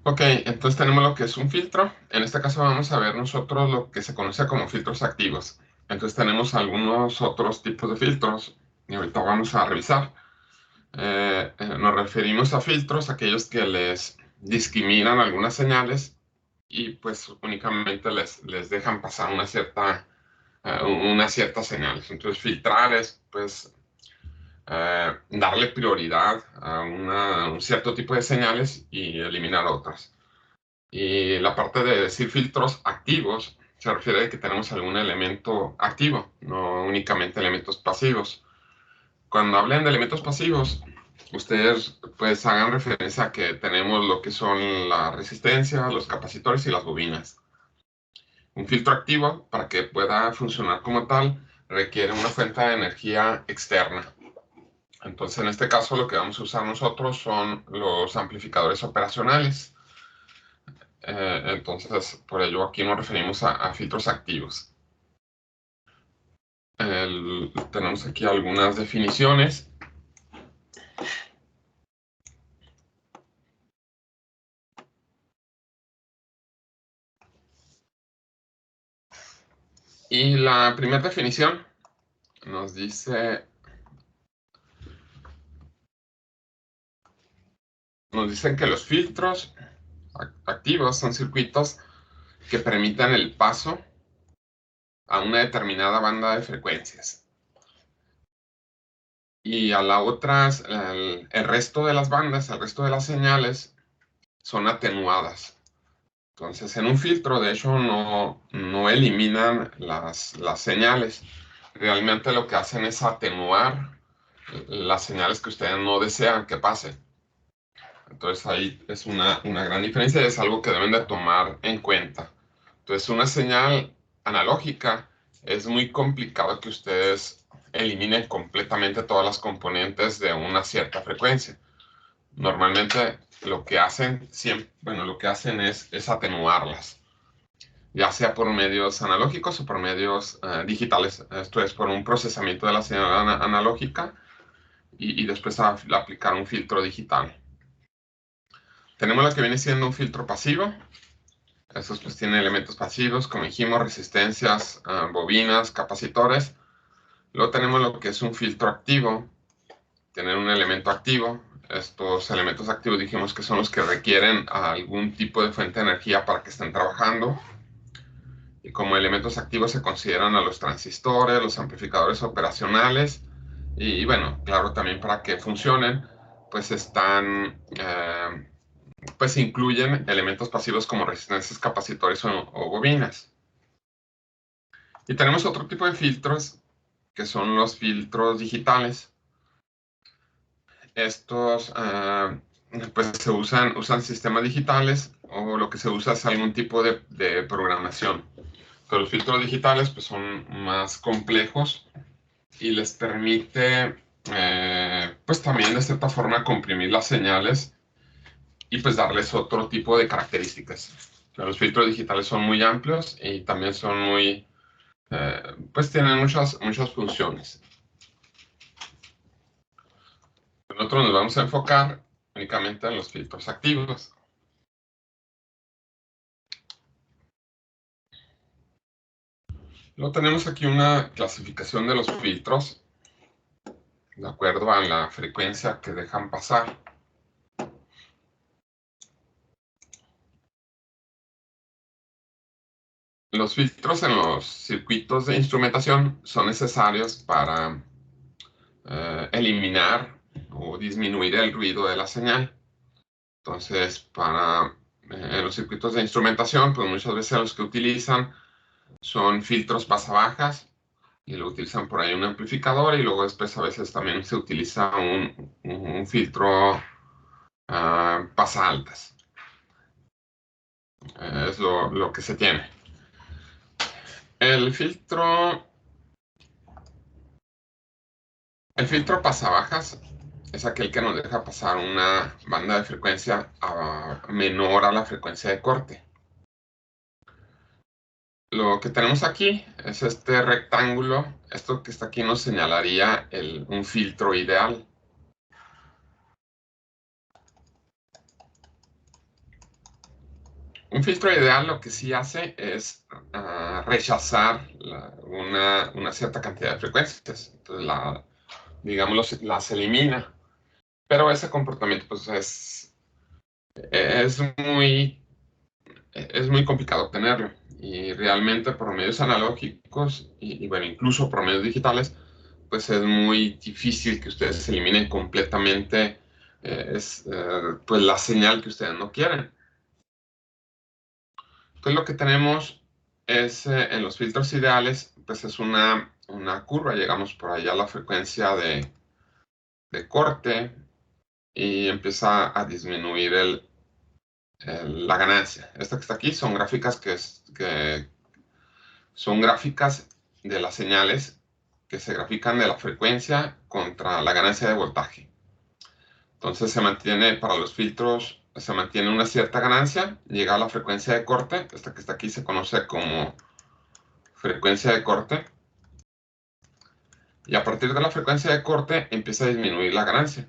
Ok, entonces tenemos lo que es un filtro. En este caso vamos a ver nosotros lo que se conoce como filtros activos. Entonces tenemos algunos otros tipos de filtros y ahorita vamos a revisar. Nos referimos a filtros, aquellos que les discriminan algunas señales y pues únicamente les dejan pasar unas ciertas señales. Entonces filtrar es pues darle prioridad a un cierto tipo de señales y eliminar otras. Y la parte de decir filtros activos se refiere a que tenemos algún elemento activo, no únicamente elementos pasivos. Cuando hablen de elementos pasivos, ustedes pues hagan referencia a que tenemos lo que son la resistencia, los capacitores y las bobinas. Un filtro activo, para que pueda funcionar como tal, requiere una fuente de energía externa. Entonces, en este caso, lo que vamos a usar nosotros son los amplificadores operacionales. Entonces, por ello aquí nos referimos a filtros activos. Tenemos aquí algunas definiciones. Y la primera definición nos dicen que los filtros activos son circuitos que permitan el paso a una determinada banda de frecuencias. Y a la otras, el resto de las bandas, el resto de las señales son atenuadas. Entonces, en un filtro, de hecho, no eliminan las señales. Realmente lo que hacen es atenuar las señales que ustedes no desean que pasen. Entonces, ahí es una gran diferencia y es algo que deben de tomar en cuenta. Entonces, una señal analógica es muy complicado que ustedes eliminen completamente todas las componentes de una cierta frecuencia. Normalmente lo que hacen es atenuarlas, ya sea por medios analógicos o por medios digitales. Esto es por un procesamiento de la señal analógica y después aplicar un filtro digital. Tenemos lo que viene siendo un filtro pasivo. Estos pues tienen elementos pasivos, como dijimos, resistencias, bobinas, capacitores. Luego tenemos lo que es un filtro activo, tener un elemento activo. Estos elementos activos dijimos que son los que requieren algún tipo de fuente de energía para que estén trabajando. Y como elementos activos se consideran a los transistores, los amplificadores operacionales. Y bueno, claro, también para que funcionen, pues pues incluyen elementos pasivos como resistencias, capacitores o bobinas. Y tenemos otro tipo de filtros que son los filtros digitales. Estos pues se usan sistemas digitales o lo que se usa es algún tipo de programación. Pero los filtros digitales pues son más complejos y les permite pues también de cierta forma comprimir las señales y pues darles otro tipo de características. Los filtros digitales son muy amplios y también son pues tienen muchas funciones. Nosotros nos vamos a enfocar únicamente en los filtros activos. Luego tenemos aquí una clasificación de los filtros de acuerdo a la frecuencia que dejan pasar. Los filtros en los circuitos de instrumentación son necesarios para eliminar o disminuir el ruido de la señal. Entonces, en los circuitos de instrumentación, pues muchas veces los que utilizan son filtros pasabajas y lo utilizan por ahí un amplificador y luego después a veces también se utiliza un filtro pasaltas. Es lo que se tiene. El filtro pasabajas es aquel que nos deja pasar una banda de frecuencia menor a la frecuencia de corte. Lo que tenemos aquí es este rectángulo. Esto que está aquí nos señalaría un filtro ideal. Un filtro ideal lo que sí hace es rechazar una cierta cantidad de frecuencias. Entonces, digamos, las elimina. Pero ese comportamiento pues, es muy complicado obtenerlo. Y realmente por medios analógicos y bueno, incluso por medios digitales, pues es muy difícil que ustedes eliminen completamente pues la señal que ustedes no quieren. Entonces lo que tenemos es en los filtros ideales, pues es una curva, llegamos por allá a la frecuencia de corte y empieza a disminuir la ganancia. Esta que está aquí son gráficas que son gráficas de las señales que se grafican de la frecuencia contra la ganancia de voltaje. Entonces se mantiene para los filtros, se mantiene una cierta ganancia, llega a la frecuencia de corte, esta que está aquí se conoce como frecuencia de corte, y a partir de la frecuencia de corte empieza a disminuir la ganancia.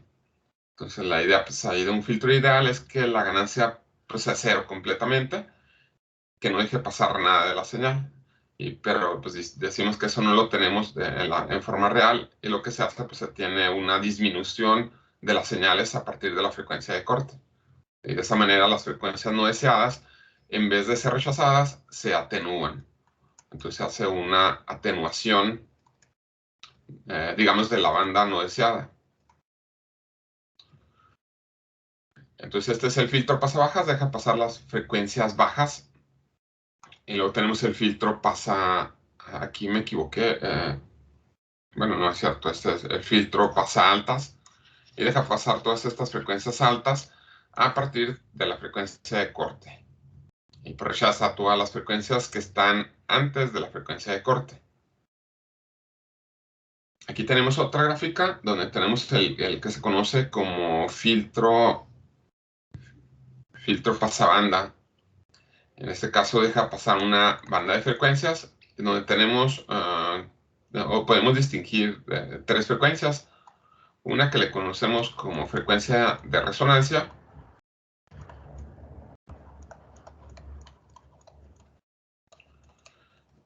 Entonces la idea pues, ahí de un filtro ideal es que la ganancia pues, sea cero completamente, que no deje pasar nada de la señal. Pero pues decimos que eso no lo tenemos en forma real y lo que se hace pues se tiene una disminución de las señales a partir de la frecuencia de corte. Y de esa manera las frecuencias no deseadas, en vez de ser rechazadas, se atenúan. Entonces se hace una atenuación, digamos, de la banda no deseada. Entonces este es el filtro pasabajas, deja pasar las frecuencias bajas. Y luego tenemos el filtro pasa, aquí me equivoqué, bueno, no es cierto, este es el filtro pasa altas y deja pasar todas estas frecuencias altas a partir de la frecuencia de corte. Y rechaza todas las frecuencias que están antes de la frecuencia de corte. Aquí tenemos otra gráfica donde tenemos el que se conoce como filtro pasabanda. En este caso deja pasar una banda de frecuencias donde tenemos, o podemos distinguir tres frecuencias. Una que le conocemos como frecuencia de resonancia.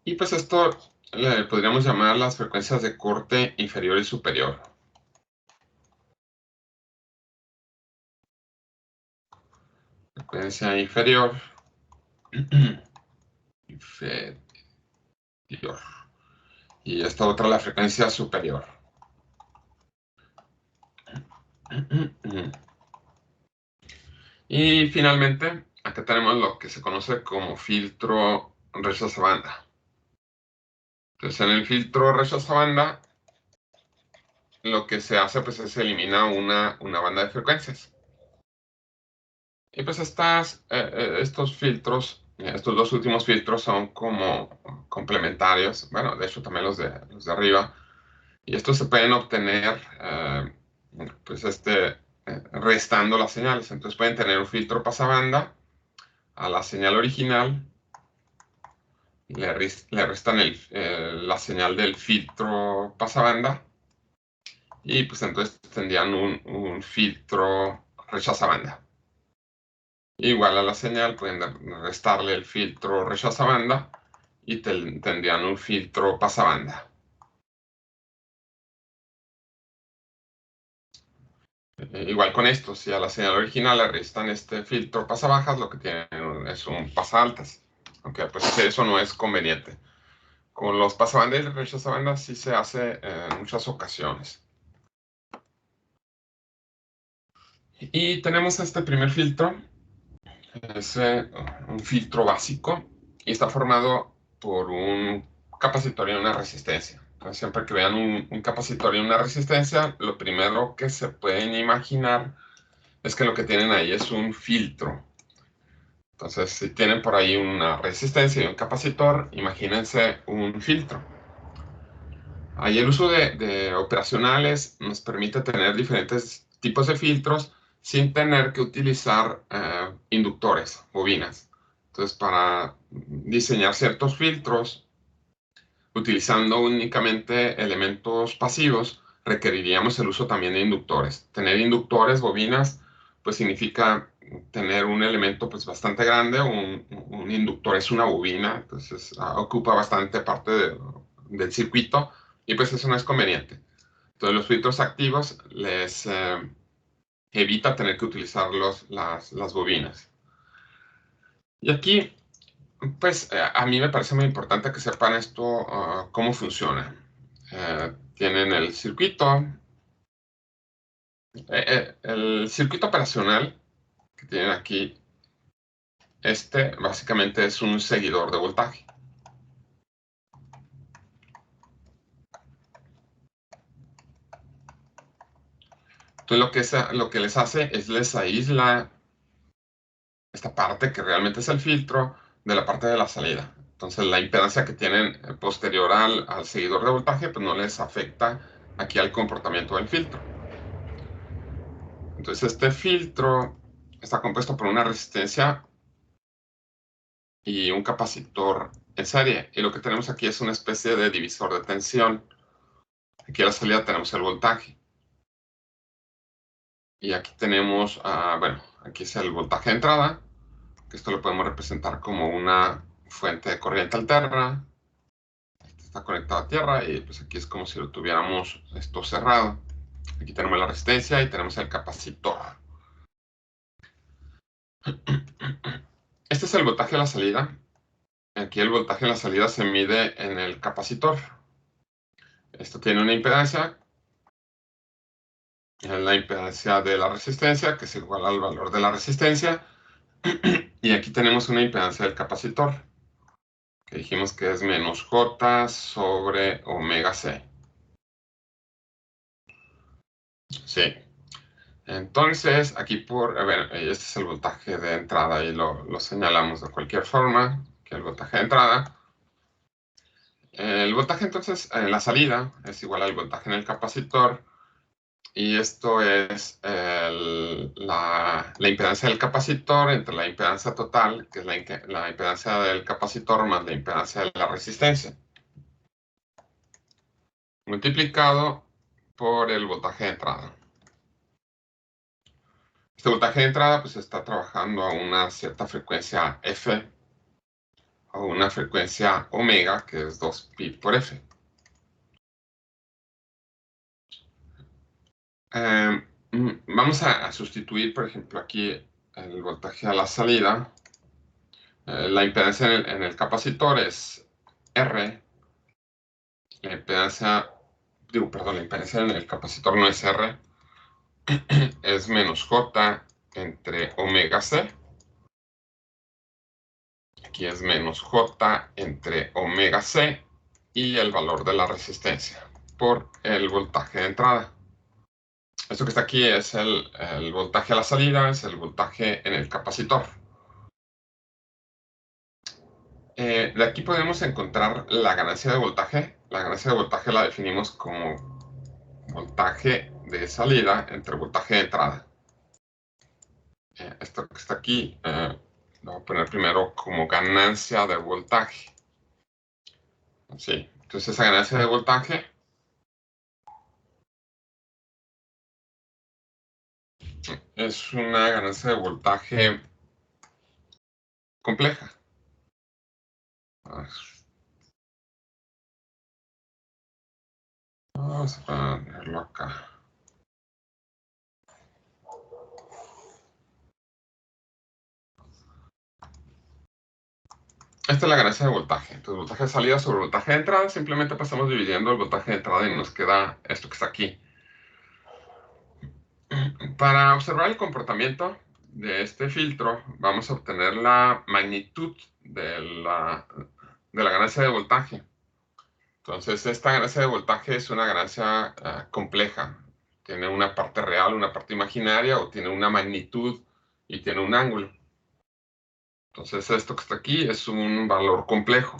Y pues esto le podríamos llamar las frecuencias de corte inferior y superior. Frecuencia inferior. Inferior. Y esta otra la frecuencia superior. Y finalmente, acá tenemos lo que se conoce como filtro rechaza-banda. Entonces, en el filtro rechaza-banda, lo que se hace pues es eliminar una banda de frecuencias. Y pues estos filtros, estos dos últimos filtros son como complementarios. Bueno, de hecho también los de arriba. Y estos se pueden obtener, pues restando las señales. Entonces pueden tener un filtro pasabanda a la señal original, le restan la señal del filtro pasabanda y pues entonces tendrían un filtro rechazabanda. Igual a la señal pueden restarle el filtro rechazabanda y tendrían un filtro pasabanda. Igual con esto, si a la señal original le restan este filtro pasabajas, lo que tienen es un pasaltas. Aunque pues eso no es conveniente. Con los pasabandas y el rechazabanda sí se hace en muchas ocasiones. Y tenemos este primer filtro, es un filtro básico y está formado por un capacitor y una resistencia. Entonces, siempre que vean un capacitor y una resistencia, lo primero que se pueden imaginar es que lo que tienen ahí es un filtro. Entonces, si tienen por ahí una resistencia y un capacitor, imagínense un filtro. Ahí el uso de operacionales nos permite tener diferentes tipos de filtros sin tener que utilizar inductores, bobinas. Entonces, para diseñar ciertos filtros, utilizando únicamente elementos pasivos, requeriríamos el uso también de inductores. Tener inductores, bobinas, pues significa tener un elemento pues bastante grande, un inductor es una bobina, entonces ocupa bastante parte del circuito y pues eso no es conveniente. Entonces los filtros activos les evita tener que utilizar las bobinas. Y aquí, pues a mí me parece muy importante que sepan esto, cómo funciona. Tienen el circuito. El circuito operacional que tienen aquí, básicamente es un seguidor de voltaje. Entonces lo que les hace es les aísla esta parte que realmente es el filtro de la parte de la salida. Entonces la impedancia que tienen posterior al seguidor de voltaje pues no les afecta aquí al comportamiento del filtro. Entonces este filtro está compuesto por una resistencia y un capacitor en serie. Y lo que tenemos aquí es una especie de divisor de tensión. Aquí a la salida tenemos el voltaje. Y aquí tenemos, bueno, aquí es el voltaje de entrada, que esto lo podemos representar como una fuente de corriente alterna. Está conectado a tierra y pues aquí es como si lo tuviéramos esto cerrado. Aquí tenemos la resistencia y tenemos el capacitor. Este es el voltaje de la salida. Aquí el voltaje de la salida se mide en el capacitor. Esto tiene una impedancia, la impedancia de la resistencia, que es igual al valor de la resistencia. Y aquí tenemos una impedancia del capacitor, que dijimos que es menos J sobre omega C. Sí. Entonces, aquí a ver, este es el voltaje de entrada y lo señalamos de cualquier forma, que el voltaje de entrada. El voltaje entonces en la salida es igual al voltaje en el capacitor y esto es la impedancia del capacitor entre la impedancia total, que es la impedancia del capacitor más la impedancia de la resistencia, multiplicado por el voltaje de entrada. Este voltaje de entrada pues está trabajando a una cierta frecuencia F o una frecuencia omega, que es 2pi por F. Vamos a sustituir, por ejemplo, aquí el voltaje a la salida. La impedancia en el capacitor es R. La impedancia, perdón, la impedancia en el capacitor no es R, es menos J entre omega C. Aquí es menos J entre omega C y el valor de la resistencia por el voltaje de entrada. Esto que está aquí es el voltaje a la salida, es el voltaje en el capacitor. De aquí podemos encontrar la ganancia de voltaje. La ganancia de voltaje la definimos como voltaje de salida entre voltaje de entrada. Esto que está aquí lo voy a poner primero como ganancia de voltaje. Sí, entonces esa ganancia de voltaje es una ganancia de voltaje compleja. Vamos a ponerlo acá. Esta es la ganancia de voltaje. Entonces, voltaje de salida sobre voltaje de entrada, simplemente pasamos dividiendo el voltaje de entrada y nos queda esto que está aquí. Para observar el comportamiento de este filtro, vamos a obtener la magnitud de la ganancia de voltaje. Entonces, esta ganancia de voltaje es una ganancia compleja. Tiene una parte real, una parte imaginaria, o tiene una magnitud y tiene un ángulo. Entonces, esto que está aquí es un valor complejo.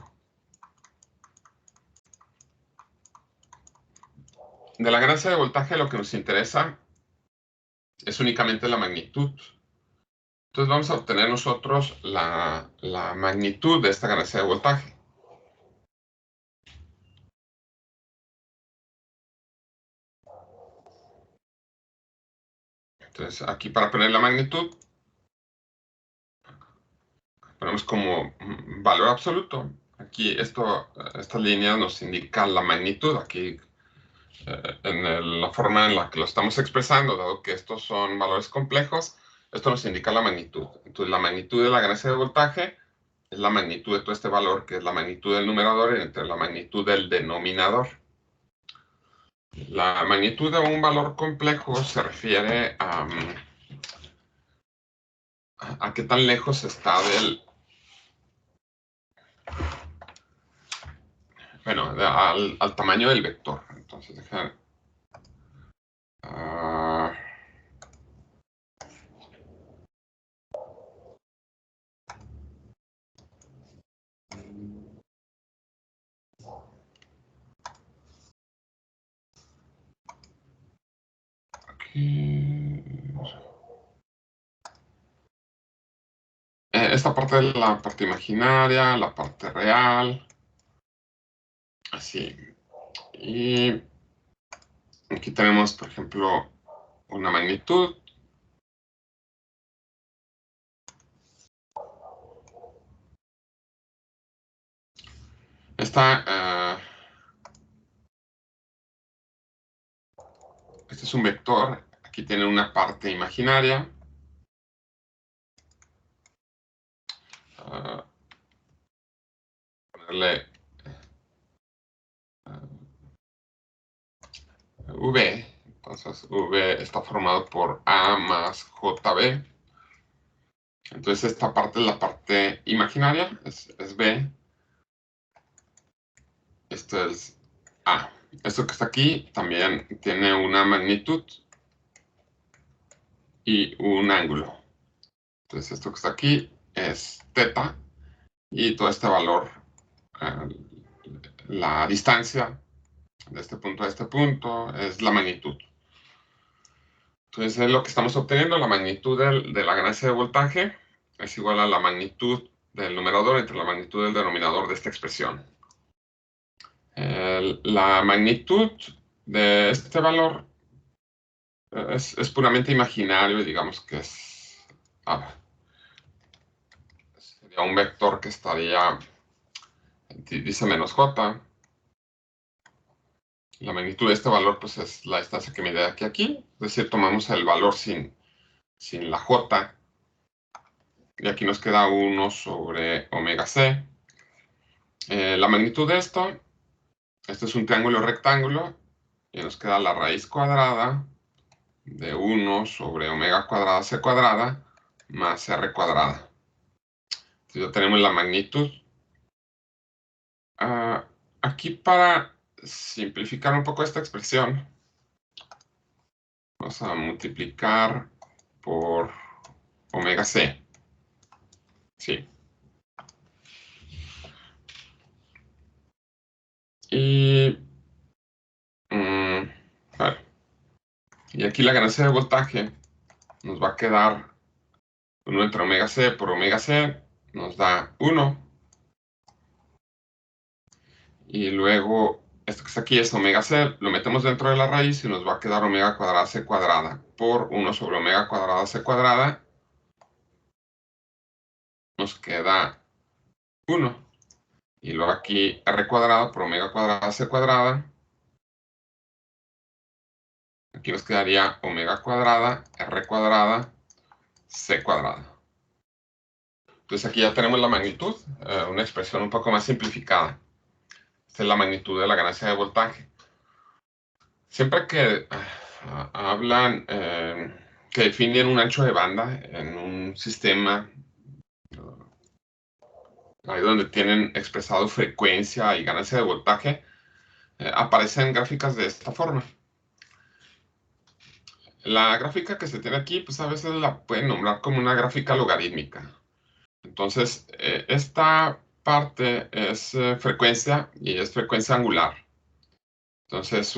De la ganancia de voltaje lo que nos interesa es únicamente la magnitud. Entonces vamos a obtener nosotros la magnitud de esta ganancia de voltaje. Entonces aquí para poner la magnitud ponemos como valor absoluto. Aquí esta línea nos indica la magnitud. Aquí la forma en la que lo estamos expresando, dado que estos son valores complejos, esto nos indica la magnitud. Entonces la magnitud de la ganancia de voltaje es la magnitud de todo este valor, que es la magnitud del numerador entre la magnitud del denominador. La magnitud de un valor complejo se refiere a qué tan lejos está bueno, al tamaño del vector. Entonces, dejar. Aquí. Esta parte es la parte imaginaria, la parte real. Así. Y aquí tenemos, por ejemplo, una magnitud. Este es un vector. Aquí tiene una parte imaginaria. Ponerle V. Entonces, V está formado por A más JB. Entonces, esta parte es la parte imaginaria, es B. Esto es A. Esto que está aquí también tiene una magnitud y un ángulo. Entonces, esto que está aquí es θ y todo este valor, la distancia de este punto a este punto, es la magnitud. Entonces, es lo que estamos obteniendo. La magnitud de la ganancia de voltaje es igual a la magnitud del numerador entre la magnitud del denominador de esta expresión. La magnitud de este valor es puramente imaginario y digamos que sería un vector que estaría, dice menos j. La magnitud de este valor pues es la distancia que mide aquí a aquí. Es decir, tomamos el valor sin la j. Y aquí nos queda 1 sobre omega c. La magnitud de esto es un triángulo rectángulo. Y nos queda la raíz cuadrada de 1 sobre omega cuadrada c cuadrada más r cuadrada. Entonces ya tenemos la magnitud. Aquí para simplificar un poco esta expresión, vamos a multiplicar por omega c. Sí. Y, vale. Y aquí la ganancia de voltaje nos va a quedar 1 entre omega c por omega c, nos da 1. Y luego, esto que está aquí es omega c, lo metemos dentro de la raíz y nos va a quedar omega cuadrada c cuadrada por 1 sobre omega cuadrada c cuadrada. Nos queda 1. Y luego aquí r cuadrado por omega cuadrada c cuadrada. Aquí nos quedaría omega cuadrada, r cuadrada, c cuadrada. Entonces aquí ya tenemos la magnitud, una expresión un poco más simplificada. Esta es la magnitud de la ganancia de voltaje. Siempre que hablan, que definen un ancho de banda en un sistema, ahí donde tienen expresado frecuencia y ganancia de voltaje, aparecen gráficas de esta forma. La gráfica que se tiene aquí, pues a veces la pueden nombrar como una gráfica logarítmica. Entonces, esta parte es frecuencia y es frecuencia angular. Entonces,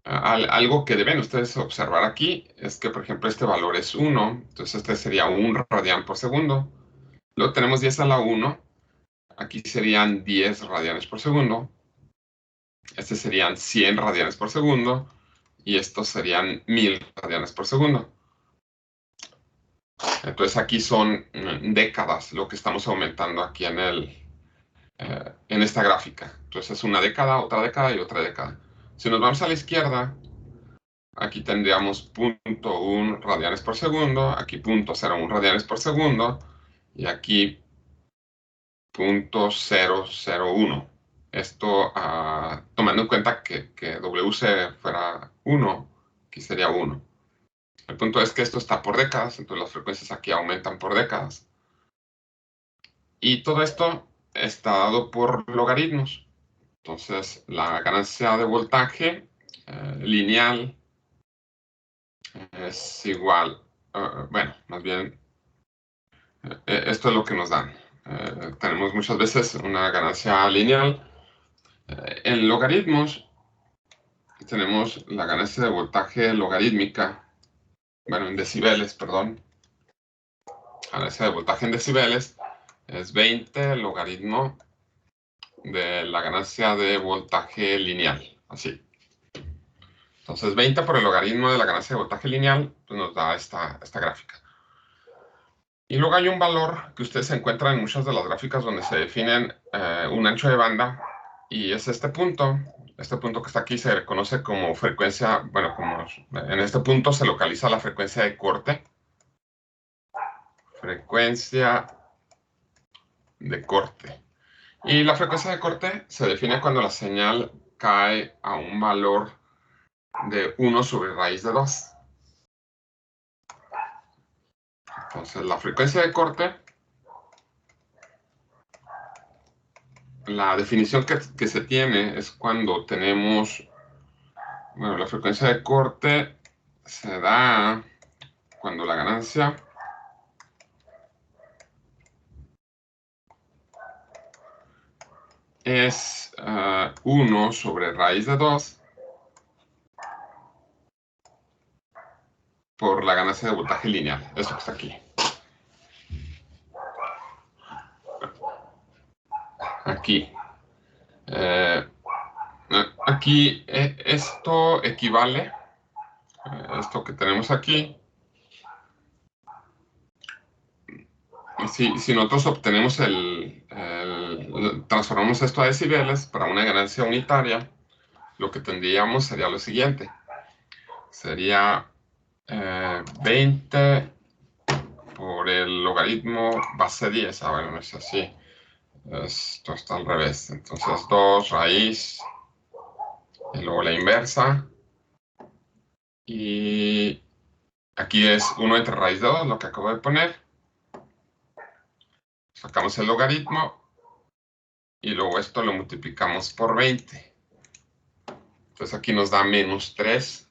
algo que deben ustedes observar aquí es que, por ejemplo, este valor es 1. Entonces, este sería 1 radian por segundo. Luego tenemos 10 a la 1. Aquí serían 10 radianes por segundo. Este serían 100 radianes por segundo. Y estos serían 1000 radianes por segundo. Entonces aquí son décadas lo que estamos aumentando aquí en esta gráfica. Entonces es una década, otra década y otra década. Si nos vamos a la izquierda, aquí tendríamos 0.1 radianes por segundo, aquí 0.01 radianes por segundo, y aquí 0.001. Esto tomando en cuenta que WC fuera 1, aquí sería 1. El punto es que esto está por décadas, entonces las frecuencias aquí aumentan por décadas. Y todo esto está dado por logaritmos. Entonces, la ganancia de voltaje lineal es igual, bueno, más bien, esto es lo que nos dan. Tenemos muchas veces una ganancia lineal. En logaritmos tenemos la ganancia de voltaje logarítmica, bueno, en decibeles, perdón. La ganancia de voltaje en decibeles es 20 logaritmo de la ganancia de voltaje lineal, así. Entonces 20 por el logaritmo de la ganancia de voltaje lineal pues nos da esta gráfica. Y luego hay un valor que ustedes encuentran en muchas de las gráficas donde se definen un ancho de banda, y es este punto. Este punto que está aquí se conoce como frecuencia, bueno, como en este punto se localiza la frecuencia de corte. Frecuencia de corte. Y la frecuencia de corte se define cuando la señal cae a un valor de 1 sobre raíz de 2. Entonces, la frecuencia de corte, la definición que se tiene es cuando tenemos, bueno, la frecuencia de corte se da cuando la ganancia es 1 sobre raíz de 2 por la ganancia de voltaje lineal, esto que está aquí. Aquí. Aquí esto equivale, esto que tenemos aquí, si nosotros obtenemos transformamos esto a decibeles para una ganancia unitaria, lo que tendríamos sería lo siguiente. Sería 20 por el logaritmo base 10. Ah, bueno, no es así. Esto está al revés. Entonces 2 raíz y luego la inversa. Y aquí es 1 entre raíz de 2, lo que acabo de poner. Sacamos el logaritmo y luego esto lo multiplicamos por 20. Entonces aquí nos da menos 3.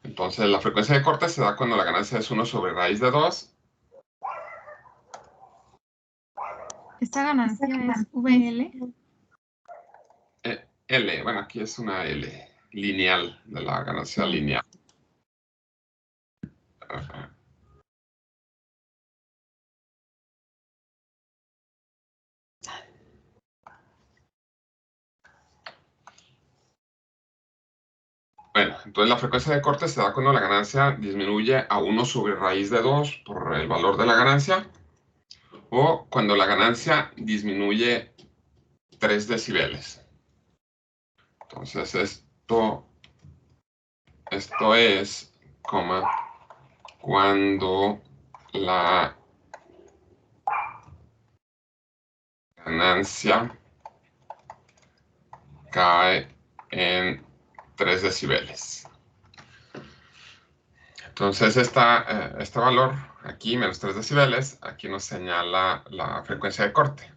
Entonces la frecuencia de corte se da cuando la ganancia es 1 sobre raíz de 2. ¿Esta ganancia es VL? L, bueno, aquí es una L lineal, de la ganancia lineal. Ajá. Bueno, entonces la frecuencia de corte se da cuando la ganancia disminuye a 1 sobre raíz de 2 por el valor de la ganancia, o cuando la ganancia disminuye 3 decibeles. Entonces esto es, cuando la ganancia cae en 3 decibeles. Entonces este valor aquí, menos 3 decibeles, aquí nos señala la frecuencia de corte.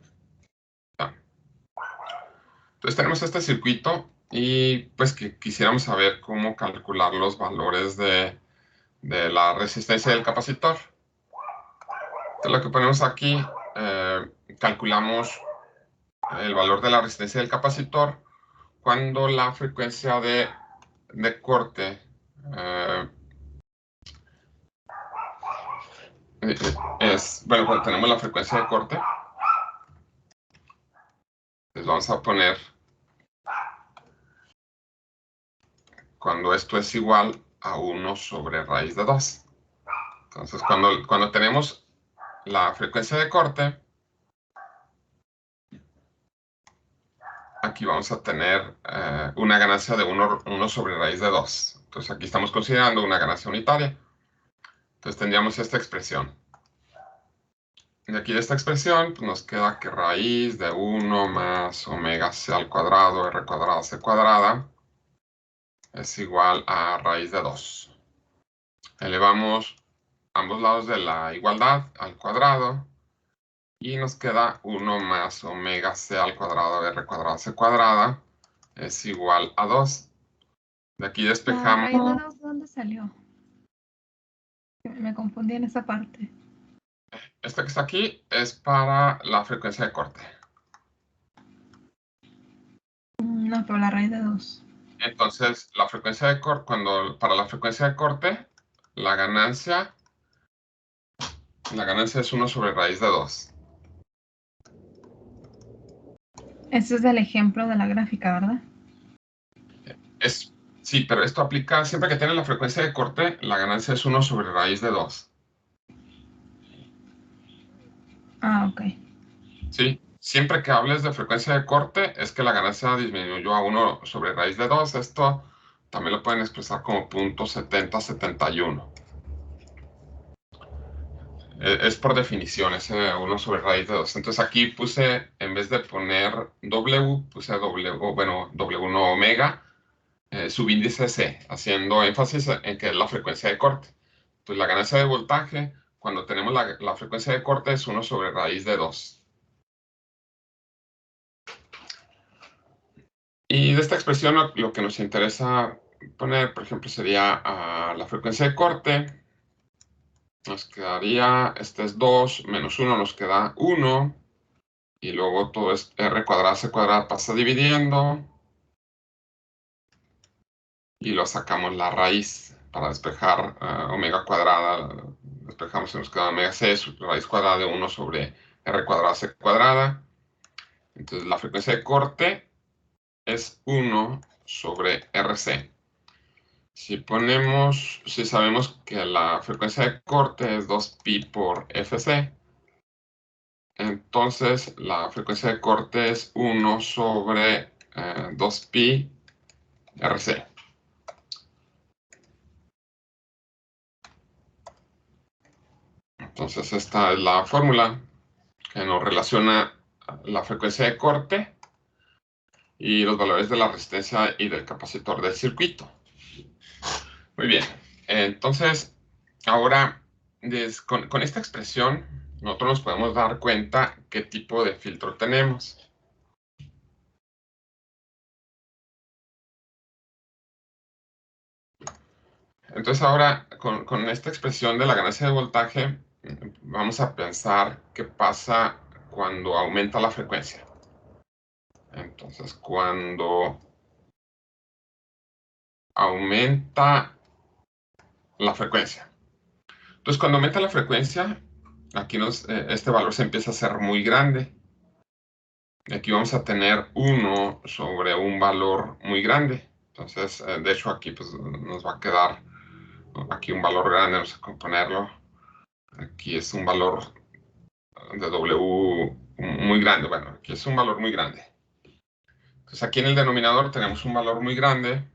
Entonces tenemos este circuito y pues que quisiéramos saber cómo calcular los valores de la resistencia del capacitor. Entonces lo que ponemos aquí, calculamos el valor de la resistencia del capacitor cuando la frecuencia de corte bueno, cuando tenemos la frecuencia de corte, les vamos a poner cuando esto es igual a 1 sobre raíz de 2. Entonces, cuando tenemos la frecuencia de corte, aquí vamos a tener una ganancia de 1 sobre raíz de 2. Entonces, aquí estamos considerando una ganancia unitaria. Entonces, tendríamos esta expresión. De aquí de esta expresión, pues nos queda que raíz de 1 más omega c al cuadrado r cuadrada c cuadrada es igual a raíz de 2. Elevamos ambos lados de la igualdad al cuadrado y nos queda 1 más omega c al cuadrado r cuadrada c cuadrada es igual a 2. De aquí despejamos. ¿La raíz de 2 dónde salió? Me confundí en esa parte. Esta que está aquí es para la frecuencia de corte. No, pero la raíz de 2. Entonces, la frecuencia de corte, para la frecuencia de corte, la ganancia es 1 sobre raíz de 2. Ese es el ejemplo de la gráfica, ¿verdad? Sí, pero esto aplica siempre que tiene la frecuencia de corte, la ganancia es 1 sobre raíz de 2. Ah, ok. Sí, siempre que hables de frecuencia de corte, es que la ganancia disminuyó a 1 sobre raíz de 2. Esto también lo pueden expresar como .7071. Es por definición, ese 1 sobre raíz de 2. Entonces aquí puse, en vez de poner W, puse W1 omega, subíndice C, haciendo énfasis en que es la frecuencia de corte. Pues la ganancia de voltaje, cuando tenemos la frecuencia de corte, es 1 sobre raíz de 2. Y de esta expresión lo que nos interesa poner, por ejemplo, sería la frecuencia de corte. Nos quedaría, este es 2, menos 1 nos queda 1. Y luego todo es r cuadrada, c cuadrada pasa dividiendo. Y lo sacamos la raíz para despejar omega cuadrada. Despejamos y nos queda omega c, raíz cuadrada de 1 sobre r cuadrada, c cuadrada. Entonces la frecuencia de corte es 1 sobre rc. Si sabemos que la frecuencia de corte es 2pi por fc, entonces la frecuencia de corte es 1 sobre 2pi rc. Entonces esta es la fórmula que nos relaciona la frecuencia de corte y los valores de la resistencia y del capacitor del circuito. Muy bien, entonces ahora con esta expresión nosotros nos podemos dar cuenta qué tipo de filtro tenemos. Entonces ahora con esta expresión de la ganancia de voltaje vamos a pensar qué pasa cuando aumenta la frecuencia. Entonces cuando aumenta la frecuencia. Entonces cuando aumenta la frecuencia, aquí este valor se empieza a hacer muy grande. Aquí vamos a tener 1 sobre un valor muy grande. Entonces, de hecho, aquí pues, nos va a quedar aquí un valor grande, vamos a ponerlo. Aquí es un valor de W muy grande. Bueno, aquí es un valor muy grande. Entonces, aquí en el denominador tenemos un valor muy grande.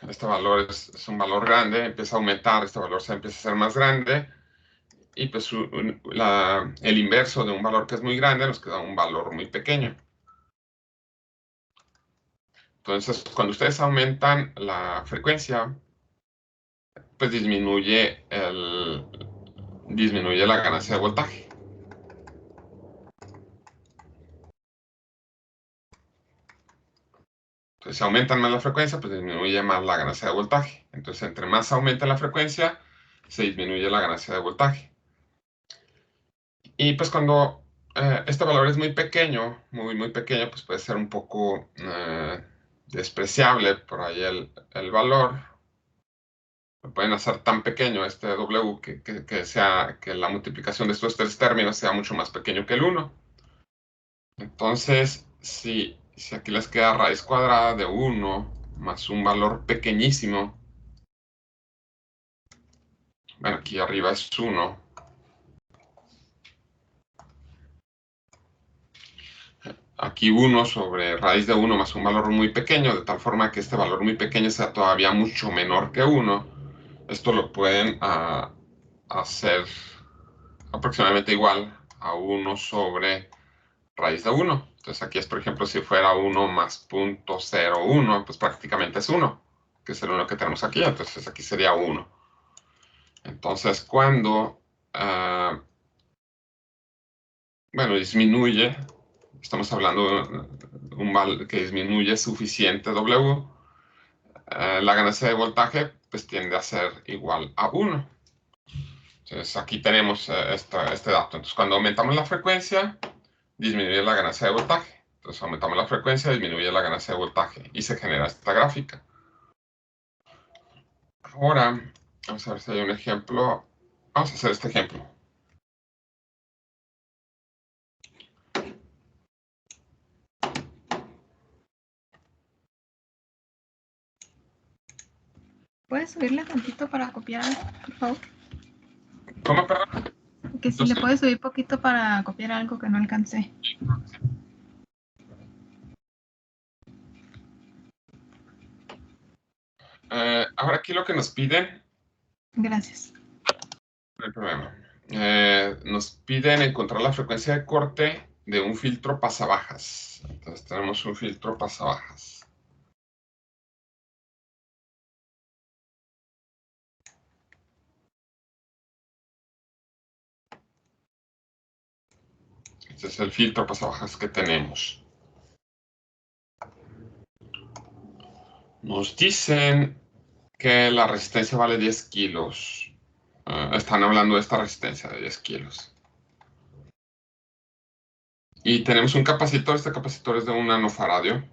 Este valor es un valor grande, empieza a aumentar, este valor se empieza a ser más grande. Y pues el inverso de un valor que es muy grande nos queda un valor muy pequeño. Entonces, cuando ustedes aumentan la frecuencia, pues disminuye la ganancia de voltaje. Entonces, si aumentan más la frecuencia, pues disminuye más la ganancia de voltaje. Entonces, entre más aumenta la frecuencia, se disminuye la ganancia de voltaje. Y pues cuando este valor es muy pequeño, muy pequeño, pues puede ser un poco despreciable por ahí el valor. Pueden hacer tan pequeño este W que la multiplicación de estos tres términos sea mucho más pequeño que el 1. Entonces, si aquí les queda raíz cuadrada de 1 más un valor pequeñísimo. Bueno, aquí arriba es 1. Aquí 1 sobre raíz de 1 más un valor muy pequeño, de tal forma que este valor muy pequeño sea todavía mucho menor que 1. Esto lo pueden hacer aproximadamente igual a 1 sobre raíz de 1. Entonces aquí es, por ejemplo, si fuera 1 más 0.01, pues prácticamente es 1, que es el 1 que tenemos aquí. Entonces aquí sería 1. Entonces cuando, bueno, disminuye, estamos hablando de un valor que disminuye suficiente W, la ganancia de voltaje pues tiende a ser igual a 1. Entonces aquí tenemos este dato. Entonces cuando aumentamos la frecuencia, disminuye la ganancia de voltaje. Entonces aumentamos la frecuencia, disminuye la ganancia de voltaje y se genera esta gráfica. Ahora, vamos a ver si hay un ejemplo. Vamos a hacer este ejemplo. ¿Puedes subirle tantito para copiar algo, por favor? ¿Cómo, perdón? Que si le puedes subir poquito para copiar algo que no alcancé. Ahora aquí lo que nos piden. Gracias. No hay problema. Nos piden encontrar la frecuencia de corte de un filtro pasabajas. Entonces tenemos un filtro pasabajas. Este es el filtro pasabajas que tenemos. Nos dicen que la resistencia vale 10 kilos. Están hablando de esta resistencia de 10 kilos. Y tenemos un capacitor. Este capacitor es de 1 nanofaradio.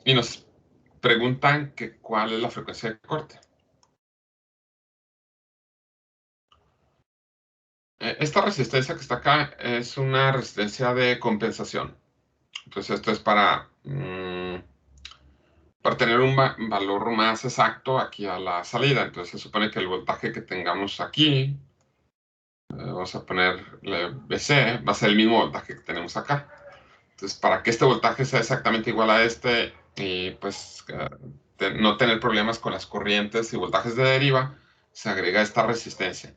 Y nos preguntan que cuál es la frecuencia de corte. Esta resistencia que está acá es una resistencia de compensación. Entonces esto es para tener un valor más exacto aquí a la salida. Entonces se supone que el voltaje que tengamos aquí, vamos a ponerle BC, va a ser el mismo voltaje que tenemos acá. Entonces para que este voltaje sea exactamente igual a este y pues no tener problemas con las corrientes y voltajes de deriva, se agrega esta resistencia.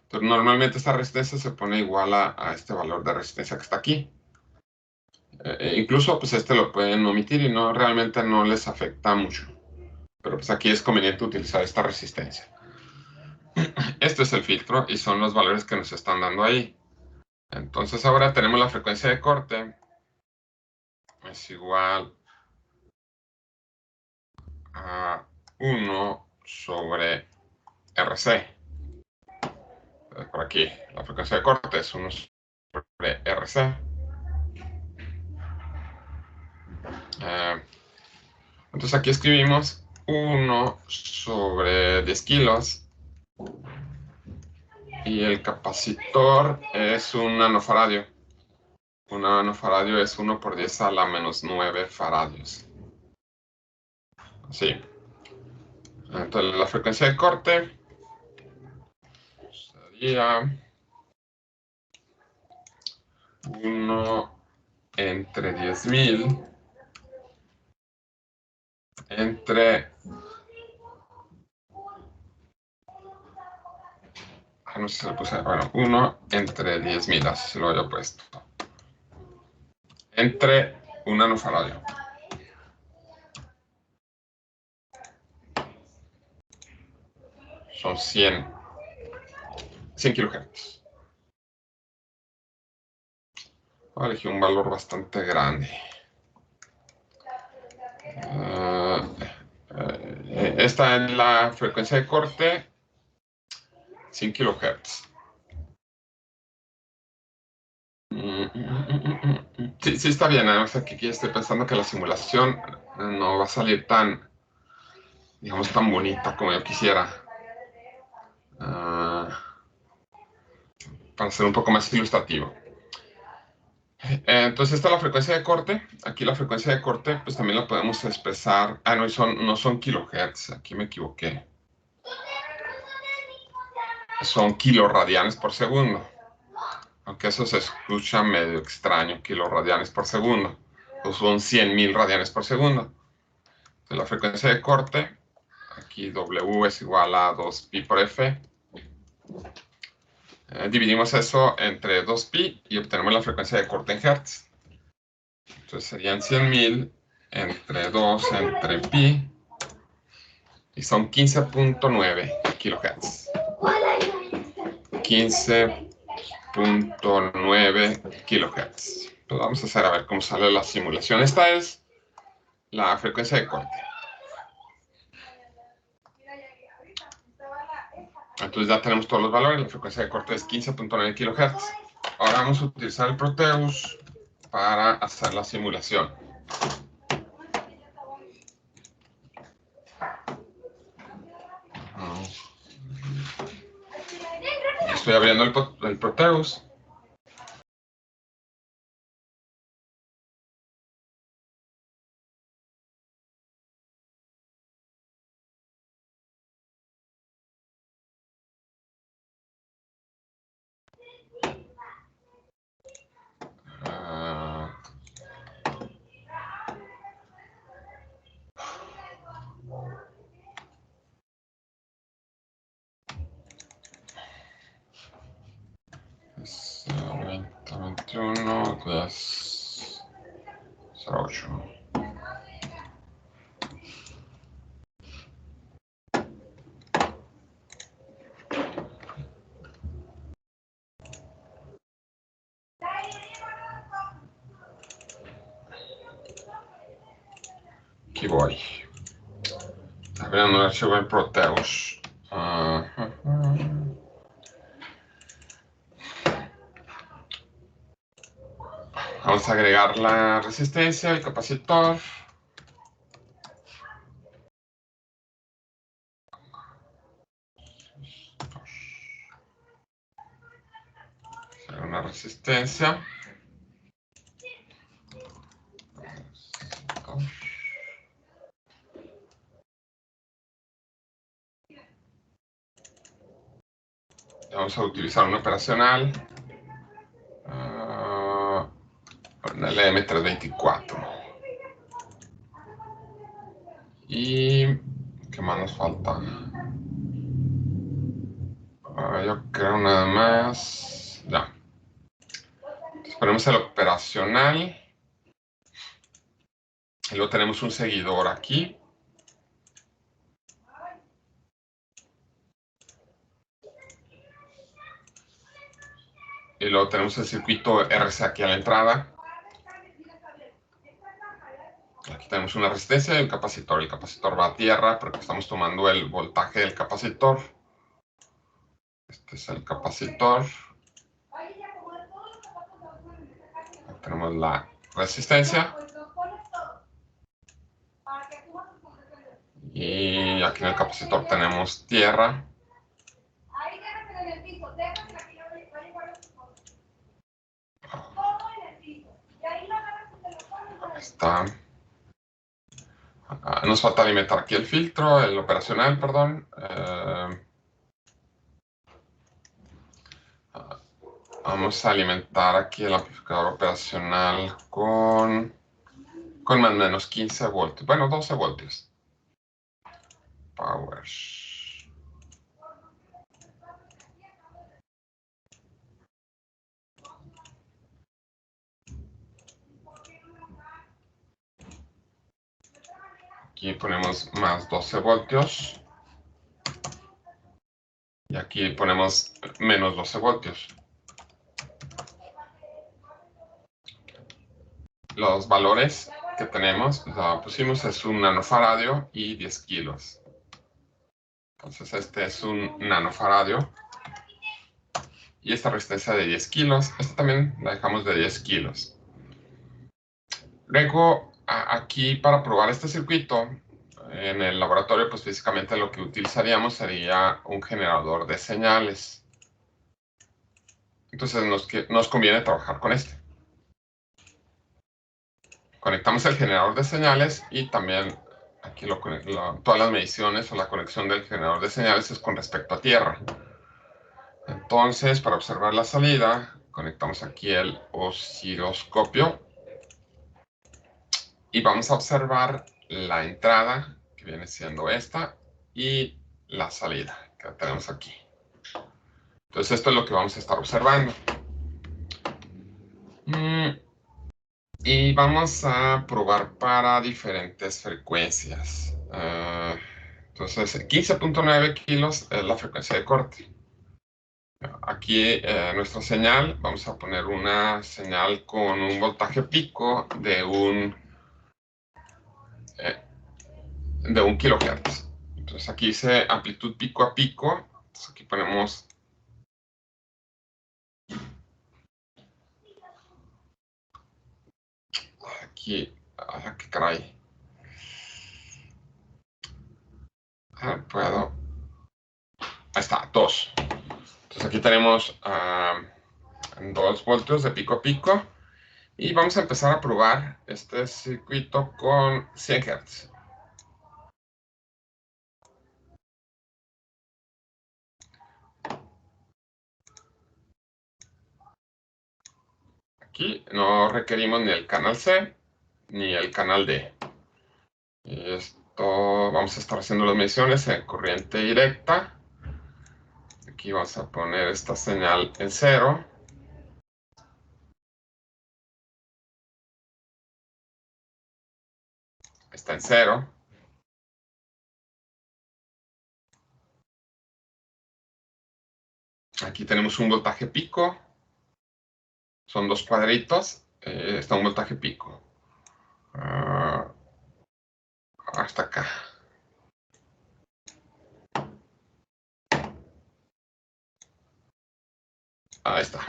Entonces normalmente esta resistencia se pone igual a este valor de resistencia que está aquí. Incluso pues este lo pueden omitir y realmente no les afecta mucho. Pero pues aquí es conveniente utilizar esta resistencia. Este es el filtro y son los valores que nos están dando ahí. Entonces ahora tenemos la frecuencia de corte. Es igual a 1 sobre RC. Por aquí, la frecuencia de corte es 1 sobre RC. Entonces aquí escribimos 1 sobre 10 kilos. Y el capacitor es un nanofaradio. Un nanofaradio es 1 por 10 a la menos 9 faradios. Sí. Entonces la frecuencia de corte sería 1 entre 10.000 entre... no sé si se lo puse. Bueno, 1 entre 10.000, así se lo había puesto. Entre un nanofaradio. Son 100 kilohertz. Voy a elegir un valor bastante grande. Esta es la frecuencia de corte, 100 kilohertz. Sí, está bien. Además, aquí estoy pensando que la simulación no va a salir tan, digamos, tan bonita como yo quisiera. Para ser un poco más ilustrativo. Entonces esta es la frecuencia de corte. Aquí la frecuencia de corte pues también la podemos expresar. Ah, no, no son kilohertz, aquí me equivoqué. Son kiloradianes por segundo. Aunque eso se escucha medio extraño, kiloradianes por segundo. Pues son 100.000 radianes por segundo. Entonces la frecuencia de corte, aquí W es igual a 2pi por F. Dividimos eso entre 2pi y obtenemos la frecuencia de corte en hertz. Entonces serían 100.000 entre 2 entre pi. Y son 15.9 kilohertz. 15.9 kilohertz. Pues vamos a hacer a ver cómo sale la simulación. Esta es la frecuencia de corte. Entonces ya tenemos todos los valores. La frecuencia de corte es 15.9 kilohertz. Ahora vamos a utilizar el Proteus para hacer la simulación. Estoy abriendo el Proteus. Es 2021 10 08. Aquí voy. Abriendo el archivo en Proteus. Vamos a agregar la resistencia, el capacitor. Una resistencia. Vamos a utilizar un operacional. El LM324. Y ¿qué más nos falta? Yo creo nada más. Ya. Entonces ponemos el operacional. Y luego tenemos un seguidor aquí. Y luego tenemos el circuito RC aquí a la entrada. Aquí tenemos una resistencia y un capacitor. El capacitor va a tierra porque estamos tomando el voltaje del capacitor. Este es el capacitor. Tenemos la resistencia. Y aquí en el capacitor tenemos tierra. Ahí está. Nos falta alimentar aquí el filtro, el operacional, perdón. Vamos a alimentar aquí el amplificador operacional con más o menos 15 voltios. Bueno, 12 voltios. Power. Aquí ponemos más 12 voltios. Y aquí ponemos menos 12 voltios. Los valores que tenemos, lo pusimos, es un nanofaradio y 10 kilos. Entonces este es un nanofaradio. Y esta resistencia de 10 kilos, esta también la dejamos de 10 kilos. Luego, aquí para probar este circuito, en el laboratorio, pues físicamente lo que utilizaríamos sería un generador de señales. Entonces nos conviene trabajar con este. conectamos el generador de señales y también aquí todas las mediciones o la conexión del generador de señales es con respecto a tierra. Entonces, para observar la salida, conectamos aquí el osciloscopio y vamos a observar la entrada, que viene siendo esta, y la salida, que la tenemos aquí. Entonces, esto es lo que vamos a estar observando. Y vamos a probar para diferentes frecuencias. Entonces, 15.9 kilos es la frecuencia de corte. Aquí nuestra señal, vamos a poner una señal con un voltaje pico de un kilohertz. Entonces aquí dice amplitud pico a pico. Entonces aquí ponemos aquí, qué caray. Puedo. Ahí está, 2. Entonces aquí tenemos 2 voltios de pico a pico. Y vamos a empezar a probar este circuito con 100 Hz. Aquí no requerimos ni el canal C ni el canal D. Y esto vamos a estar haciendo las mediciones en corriente directa. Aquí vamos a poner esta señal en 0. Está en 0. Aquí tenemos un voltaje pico. Son 2 cuadritos. Está un voltaje pico. Hasta acá. Ahí está.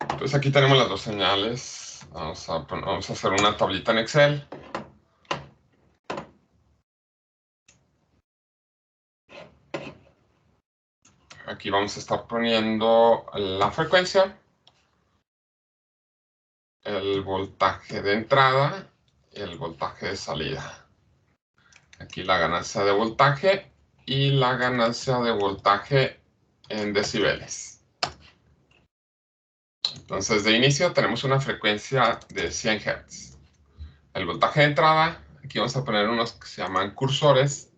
Entonces aquí tenemos las 2 señales. Vamos a hacer una tablita en Excel. Aquí vamos a estar poniendo la frecuencia, el voltaje de entrada y el voltaje de salida. Aquí la ganancia de voltaje y la ganancia de voltaje en decibeles. Entonces, de inicio tenemos una frecuencia de 100 Hz. El voltaje de entrada, aquí vamos a poner unos que se llaman cursores.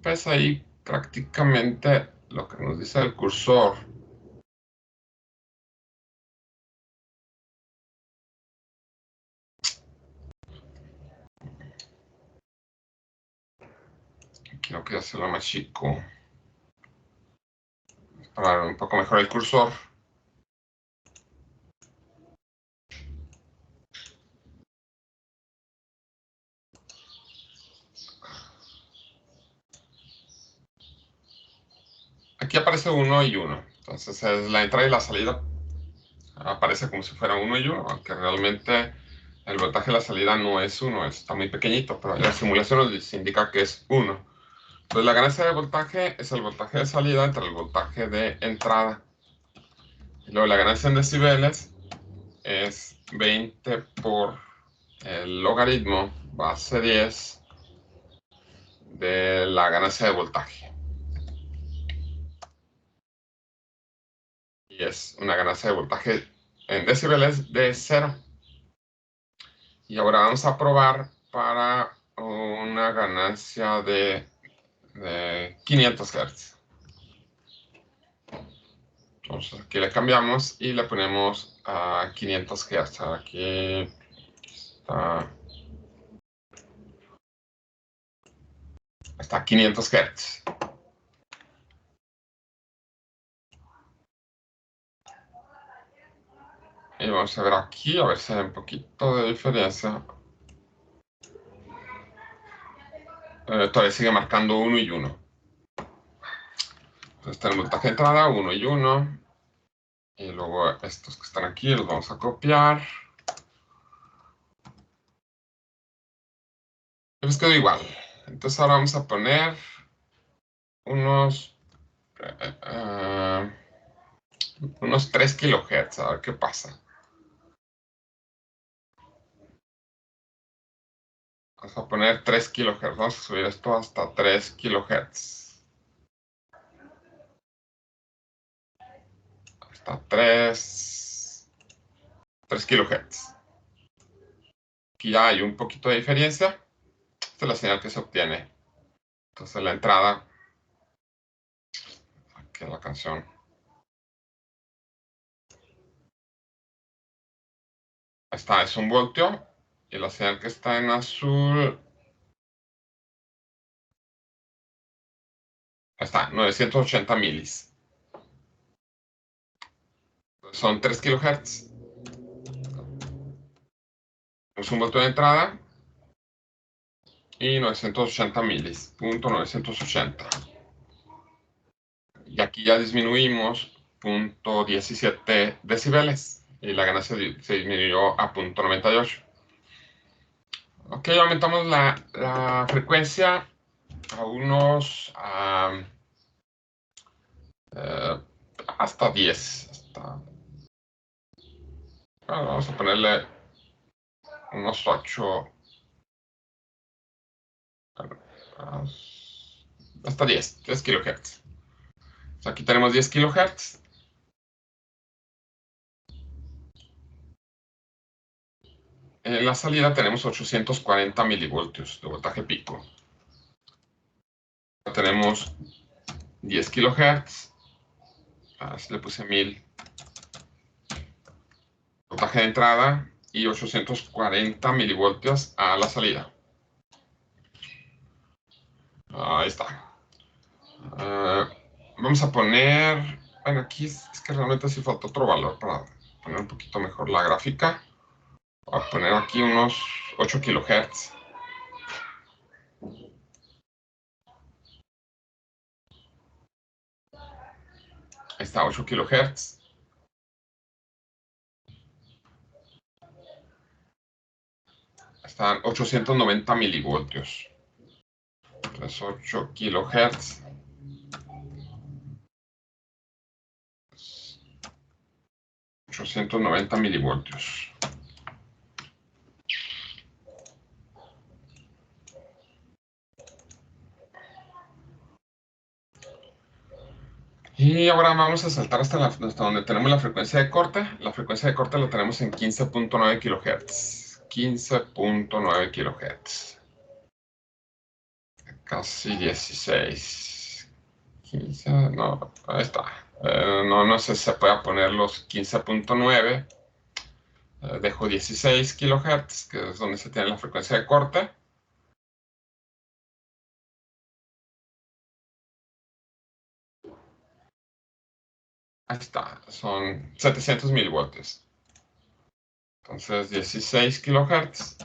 Pues ahí prácticamente lo que nos dice el cursor. Quiero que hacerlo más chico para ver un poco mejor el cursor. Aquí aparece 1 y 1. Entonces es la entrada y la salida. Aparece como si fuera 1 y 1, aunque realmente el voltaje de la salida no es 1, está muy pequeñito, pero la simulación nos indica que es 1. Entonces la ganancia de voltaje es el voltaje de salida entre el voltaje de entrada. Y luego la ganancia en decibeles es 20 por el logaritmo base 10 de la ganancia de voltaje. Y es una ganancia de voltaje en decibeles de 0. Y ahora vamos a probar para una ganancia de 500 Hz. Entonces aquí le cambiamos y le ponemos a 500 Hz. Aquí está 500 Hz. Y vamos a ver aquí, a ver si hay un poquito de diferencia. Todavía sigue marcando 1 y 1. Entonces tenemos voltaje de entrada, 1 y 1. Y luego estos que están aquí los vamos a copiar. Y les quedó igual. Entonces ahora vamos a poner unos 3 kilohertz, a ver qué pasa. Vamos a poner 3 kilohertz, vamos a subir esto hasta 3 kilohertz. Hasta 3 kilohertz. Aquí ya hay un poquito de diferencia. Esta es la señal que se obtiene. Entonces la entrada, aquí es la canción. Ahí está, es 1 voltio. Y la señal que está en azul, ahí está, 980 milis. Son 3 kilohertz. Es 1 voltio de entrada. Y 980 milis, punto 980. Y aquí ya disminuimos punto 17 decibeles. Y la ganancia se disminuyó a punto 98. Ok, aumentamos la frecuencia a unos hasta 10. Vamos a ponerle unos 8. Hasta 10 kilohertz. Aquí tenemos 10 kilohertz. En la salida tenemos 840 milivoltios de voltaje pico. Tenemos 10 kilohertz. Así le puse 1000. Voltaje de entrada y 840 milivoltios a la salida. Ahí está. Vamos a poner... Bueno, aquí es que realmente sí falta otro valor para poner un poquito mejor la gráfica. Voy a poner aquí unos 8 kilohertz. Ahí está, 8 kilohertz. Están 890 milivoltios. Entonces 8 kilohertz. 890 milivoltios. Y ahora vamos a saltar hasta donde tenemos la frecuencia de corte. La frecuencia de corte la tenemos en 15.9 kilohertz. 15.9 kilohertz. Casi 16. 15, no, ahí está. No sé si se puede poner los 15.9. Dejo 16 kilohertz, que es donde se tiene la frecuencia de corte. Ahí está, son 700 milivoltios. Entonces 16 kilohertz.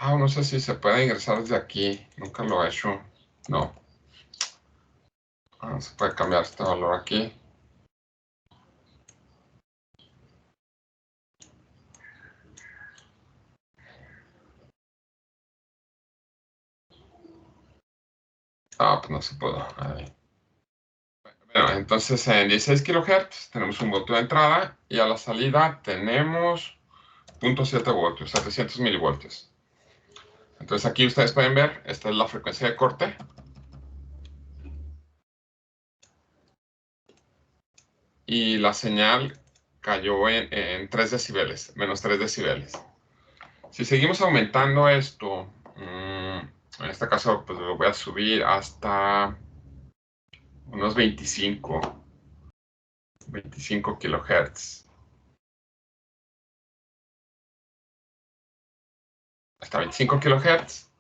No sé si se puede ingresar desde aquí. Nunca lo he hecho. No. Se puede cambiar este valor aquí. Pues no se puede. Ahí. Bueno, entonces en 16 kilohertz tenemos 1 voltio de entrada y a la salida tenemos 0.7 voltios, 700 milivoltios. Entonces aquí ustedes pueden ver, esta es la frecuencia de corte. Y la señal cayó en 3 decibeles, menos 3 decibeles. Si seguimos aumentando esto, en este caso pues lo voy a subir hasta unos 25 kilohertz. Hasta 25 kilohertz.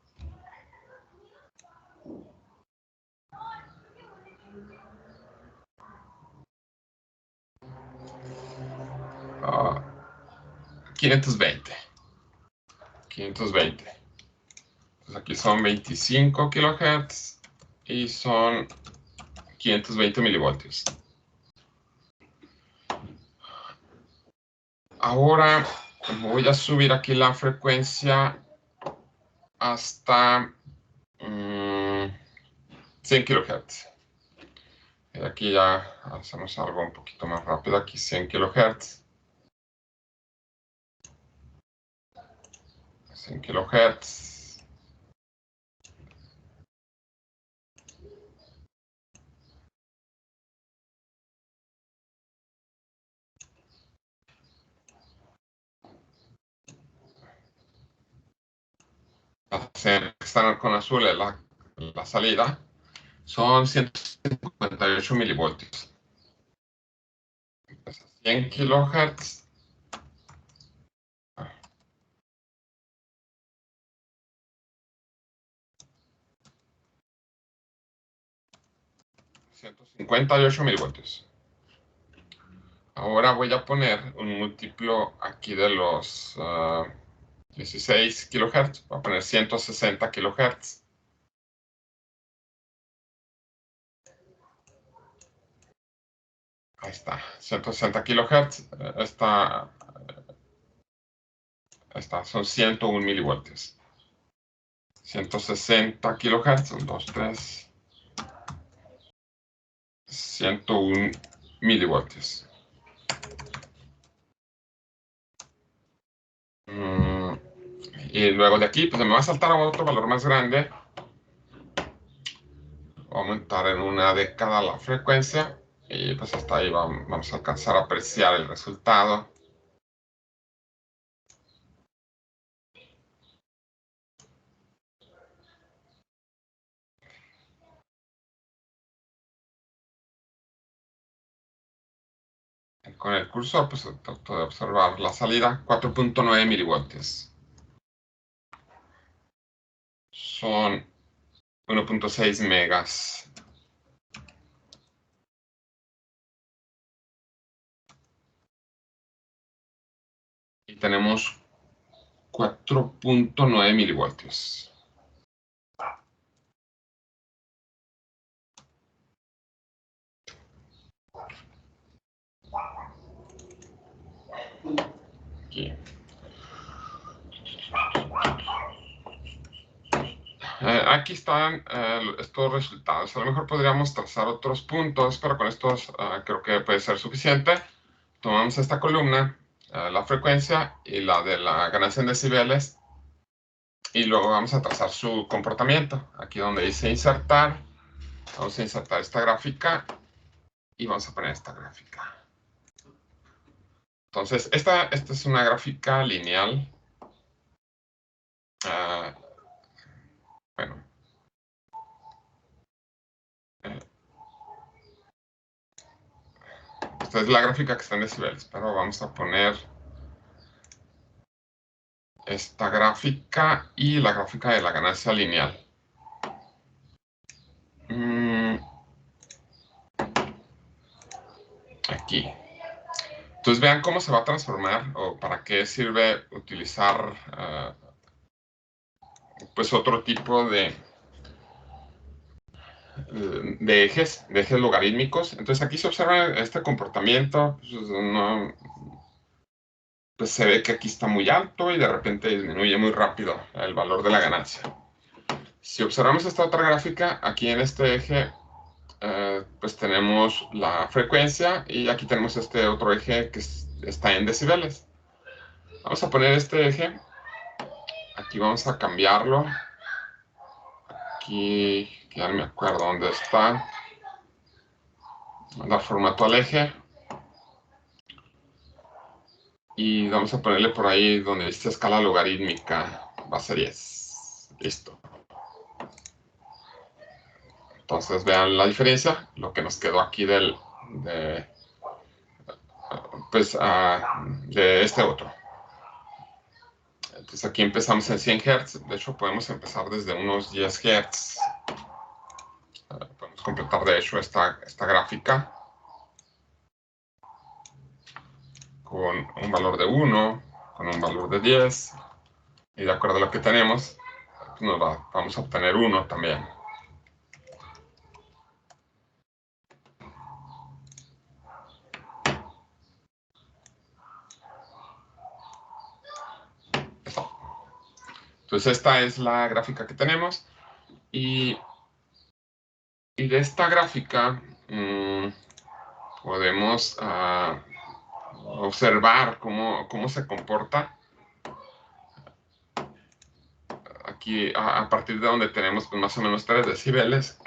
Uh, 520. Entonces aquí son 25 kilohertz y son 520 milivoltios. Ahora voy a subir aquí la frecuencia hasta 100 kilohertz. Y aquí ya hacemos algo un poquito más rápido. Aquí 100 kilohertz. 100 kilohertz. Están con azul es la salida. Son 158 milivoltios. 100 kilohertz. 158 milivoltios. Ahora voy a poner un múltiplo aquí de los 16 kilohertz. Voy a poner 160 kilohertz. Ahí está, 160 kilohertz. Son 101 milivoltios. 160 kilohertz, 1, 2, 3. 101 milivoltios. Y luego de aquí, pues me va a saltar a otro valor más grande. Voy a aumentar en una década la frecuencia. Y pues hasta ahí vamos a alcanzar a apreciar el resultado. Con el cursor, pues trato de observar la salida, 4.9 milivoltios. Son 1.6 megas. Y tenemos 4.9 milivoltios. Aquí. Aquí están estos resultados. A lo mejor podríamos trazar otros puntos, pero con estos creo que puede ser suficiente. Tomamos esta columna, la frecuencia y la de la ganancia en decibeles, y luego vamos a trazar su comportamiento. Aquí donde dice insertar, vamos a insertar esta gráfica y vamos a poner esta gráfica. Entonces, esta es una gráfica lineal. Bueno. Esta es la gráfica que está en decibeles, pero vamos a poner esta gráfica y la gráfica de la ganancia lineal. Aquí. Entonces vean cómo se va a transformar o para qué sirve utilizar pues otro tipo de ejes logarítmicos. Entonces aquí se observa este comportamiento, pues se ve que aquí está muy alto y de repente disminuye muy rápido el valor de la ganancia. Si observamos esta otra gráfica, aquí en este eje pues tenemos la frecuencia y aquí tenemos este otro eje que está en decibeles. Vamos a poner este eje, aquí vamos a cambiarlo, aquí ya no me acuerdo dónde está, dar formato al eje y vamos a ponerle por ahí donde dice escala logarítmica, base 10, listo. Entonces vean la diferencia, lo que nos quedó aquí de este otro. Entonces aquí empezamos en 100 Hz, de hecho podemos empezar desde unos 10 Hz. Podemos completar de hecho esta gráfica con un valor de 1, con un valor de 10, y de acuerdo a lo que tenemos, pues vamos a obtener 1 también. Entonces esta es la gráfica que tenemos y esta gráfica podemos observar cómo se comporta. Aquí, a partir de donde tenemos pues, más o menos 3 decibeles,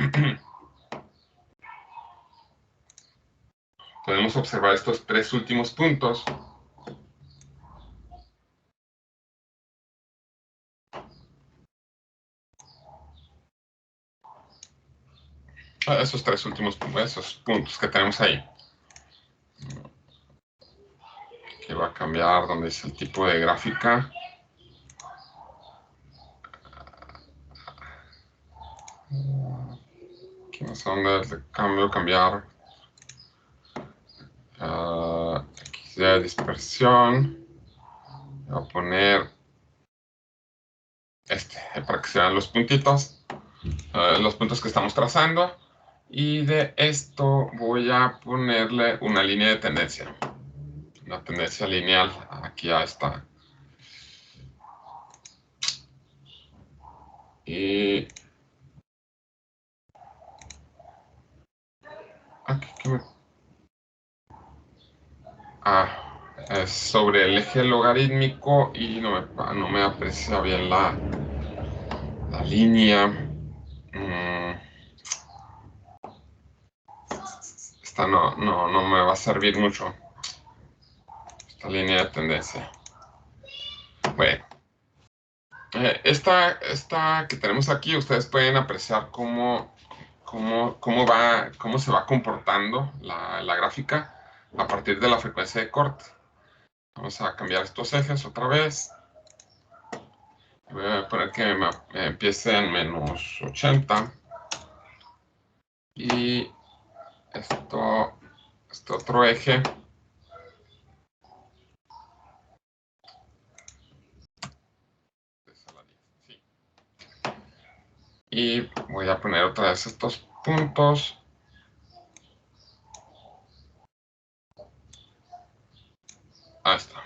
podemos observar estos 3 últimos puntos. Esos 3 últimos esos puntos que tenemos ahí. Que va a cambiar donde dice el tipo de gráfica. Aquí no sé dónde es de cambio, cambiar. X de dispersión. Voy a poner para que se vean los puntitos, los puntos que estamos trazando. Y de esto voy a ponerle una línea de tendencia. Una tendencia lineal aquí a esta. Y aquí es sobre el eje logarítmico y no me aprecia bien la línea. Esta no me va a servir mucho. Esta línea de tendencia. Bueno. Esta que tenemos aquí, ustedes pueden apreciar cómo se va comportando la gráfica a partir de la frecuencia de corte. Vamos a cambiar estos ejes otra vez. Voy a poner que me empiece en menos 80. Y este otro eje. Y voy a poner otra vez estos puntos. Ahí está.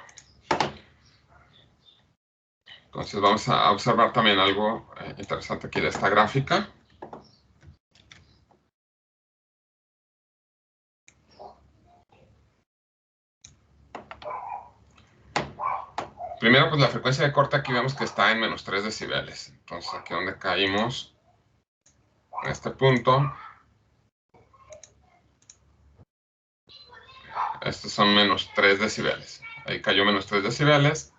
Entonces vamos a observar también algo interesante aquí de esta gráfica. Primero, pues la frecuencia de corte aquí vemos que está en menos 3 decibeles. Entonces aquí donde caímos, en este punto, estos son menos 3 decibeles. Ahí cayó menos 3 decibeles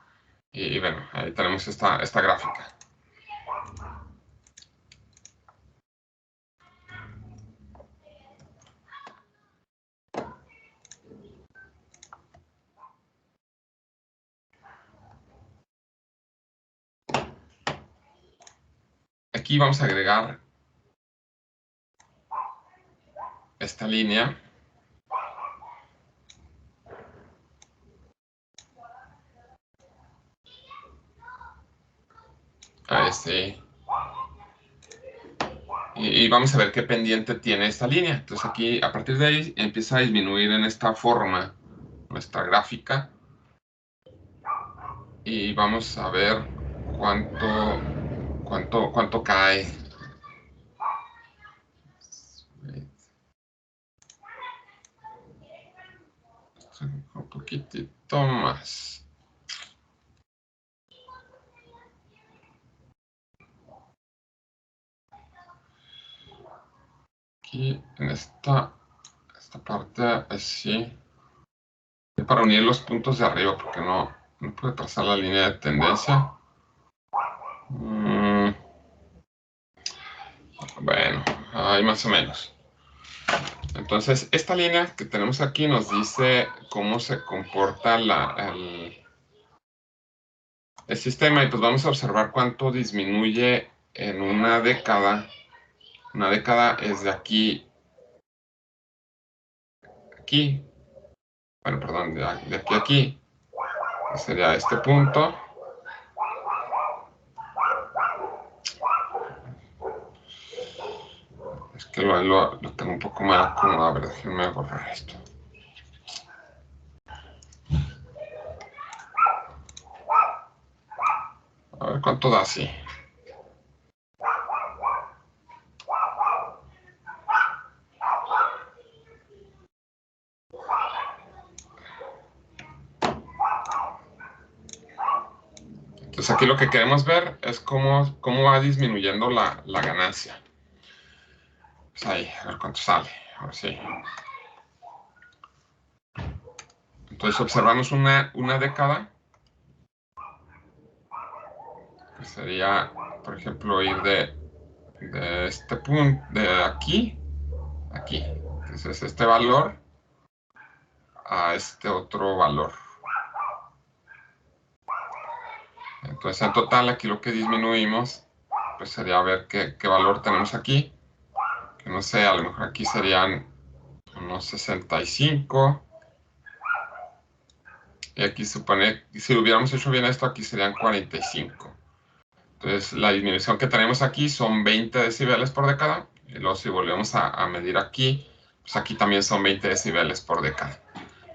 y bueno, ahí tenemos esta gráfica. Aquí vamos a agregar esta línea. Y vamos a ver qué pendiente tiene esta línea. Entonces aquí, a partir de ahí, empieza a disminuir en esta forma nuestra gráfica. Y vamos a ver cuánto cae. Un poquitito más. Aquí en esta parte así. Para unir los puntos de arriba, porque no puede trazar la línea de tendencia. Bueno, ahí más o menos. Entonces, esta línea que tenemos aquí nos dice cómo se comporta el sistema, y pues vamos a observar cuánto disminuye en una década. Una década es de aquí, bueno, perdón, de aquí a aquí, sería este punto. Es que lo tengo un poco mal acomodado. A ver, déjenme borrar esto. A ver cuánto da así. Entonces aquí lo que queremos ver es cómo va disminuyendo la ganancia. Pues ahí, a ver cuánto sale. Ahora sí. Entonces observamos una década, que sería, por ejemplo, ir de este punto, de aquí, aquí. Entonces este valor a este otro valor. Entonces en total aquí lo que disminuimos, pues sería ver qué valor tenemos aquí. Que no sé, a lo mejor aquí serían unos 65. Y aquí supone, si hubiéramos hecho bien esto, aquí serían 45. Entonces, la disminución que tenemos aquí son 20 decibeles por década. Y luego, si volvemos a medir aquí, pues aquí también son 20 decibeles por década.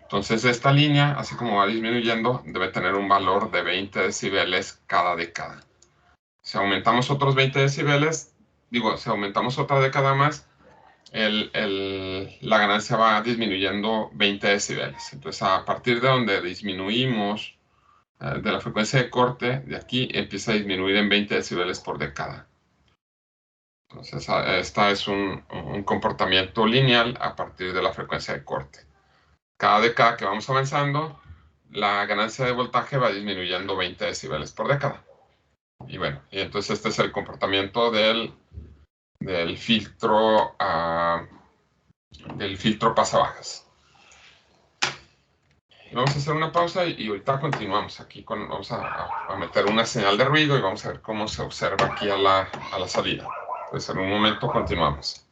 Entonces, esta línea, así como va disminuyendo, debe tener un valor de 20 decibeles cada década. Si aumentamos otros 20 decibeles, si aumentamos otra década más, la ganancia va disminuyendo 20 decibeles. Entonces, a partir de donde disminuimos de la frecuencia de corte, de aquí empieza a disminuir en 20 decibeles por década. Entonces, esta es un comportamiento lineal a partir de la frecuencia de corte. Cada década que vamos avanzando, la ganancia de voltaje va disminuyendo 20 decibeles por década. Y bueno, y entonces este es el comportamiento del filtro pasabajas. Vamos a hacer una pausa y ahorita continuamos aquí. Vamos a meter una señal de ruido y vamos a ver cómo se observa aquí a la salida. Entonces en un momento continuamos.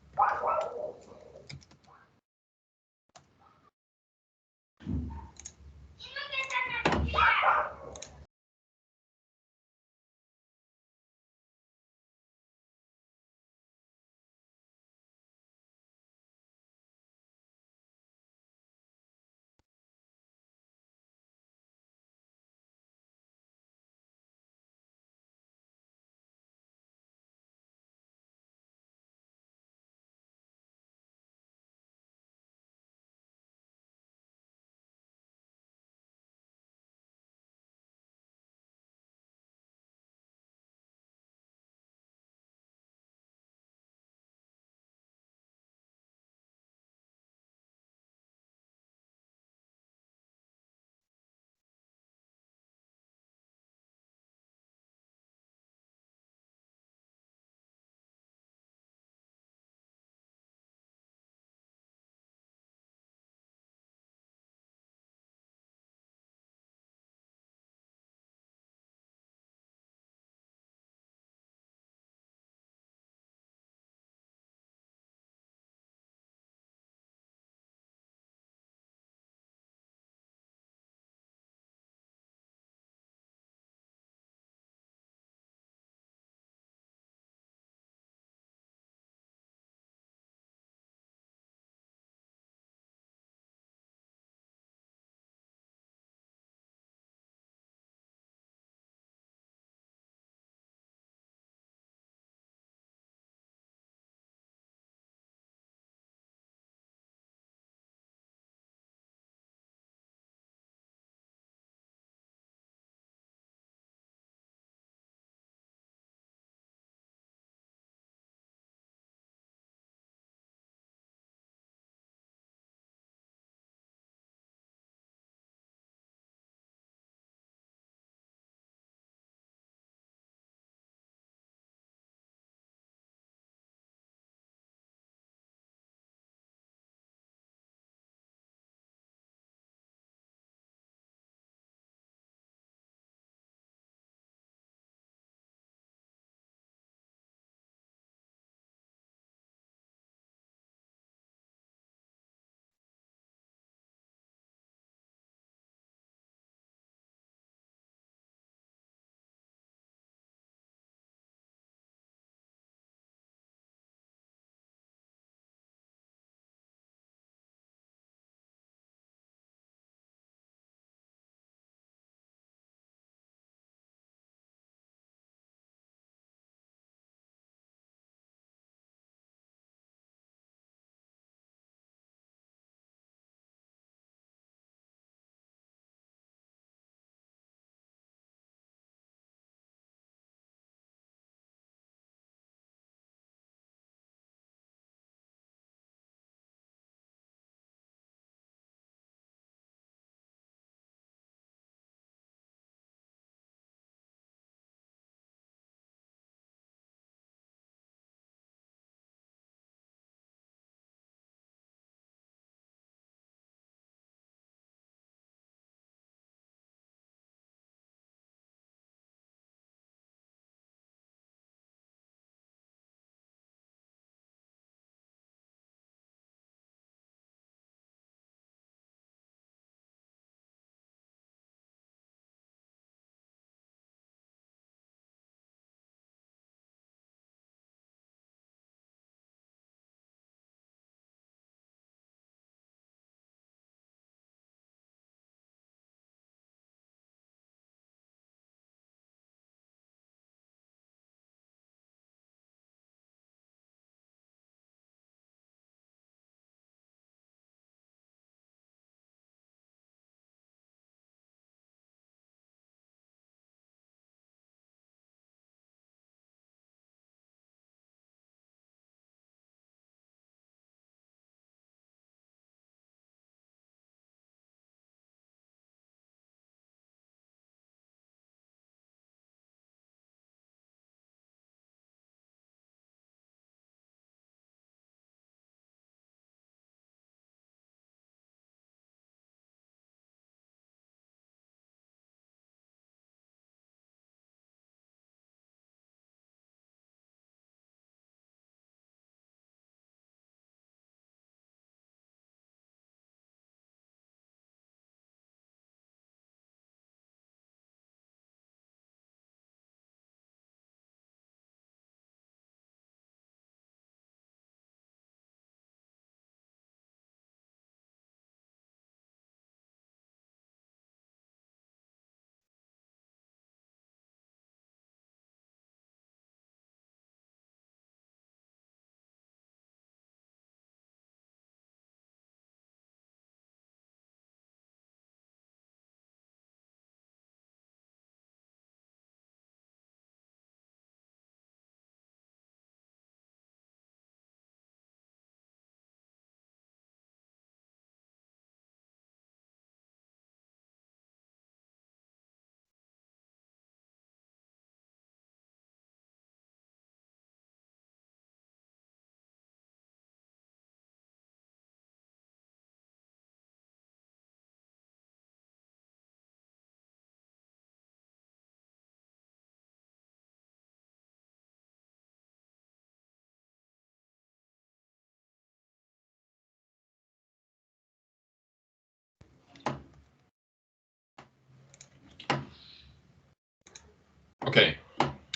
Ok,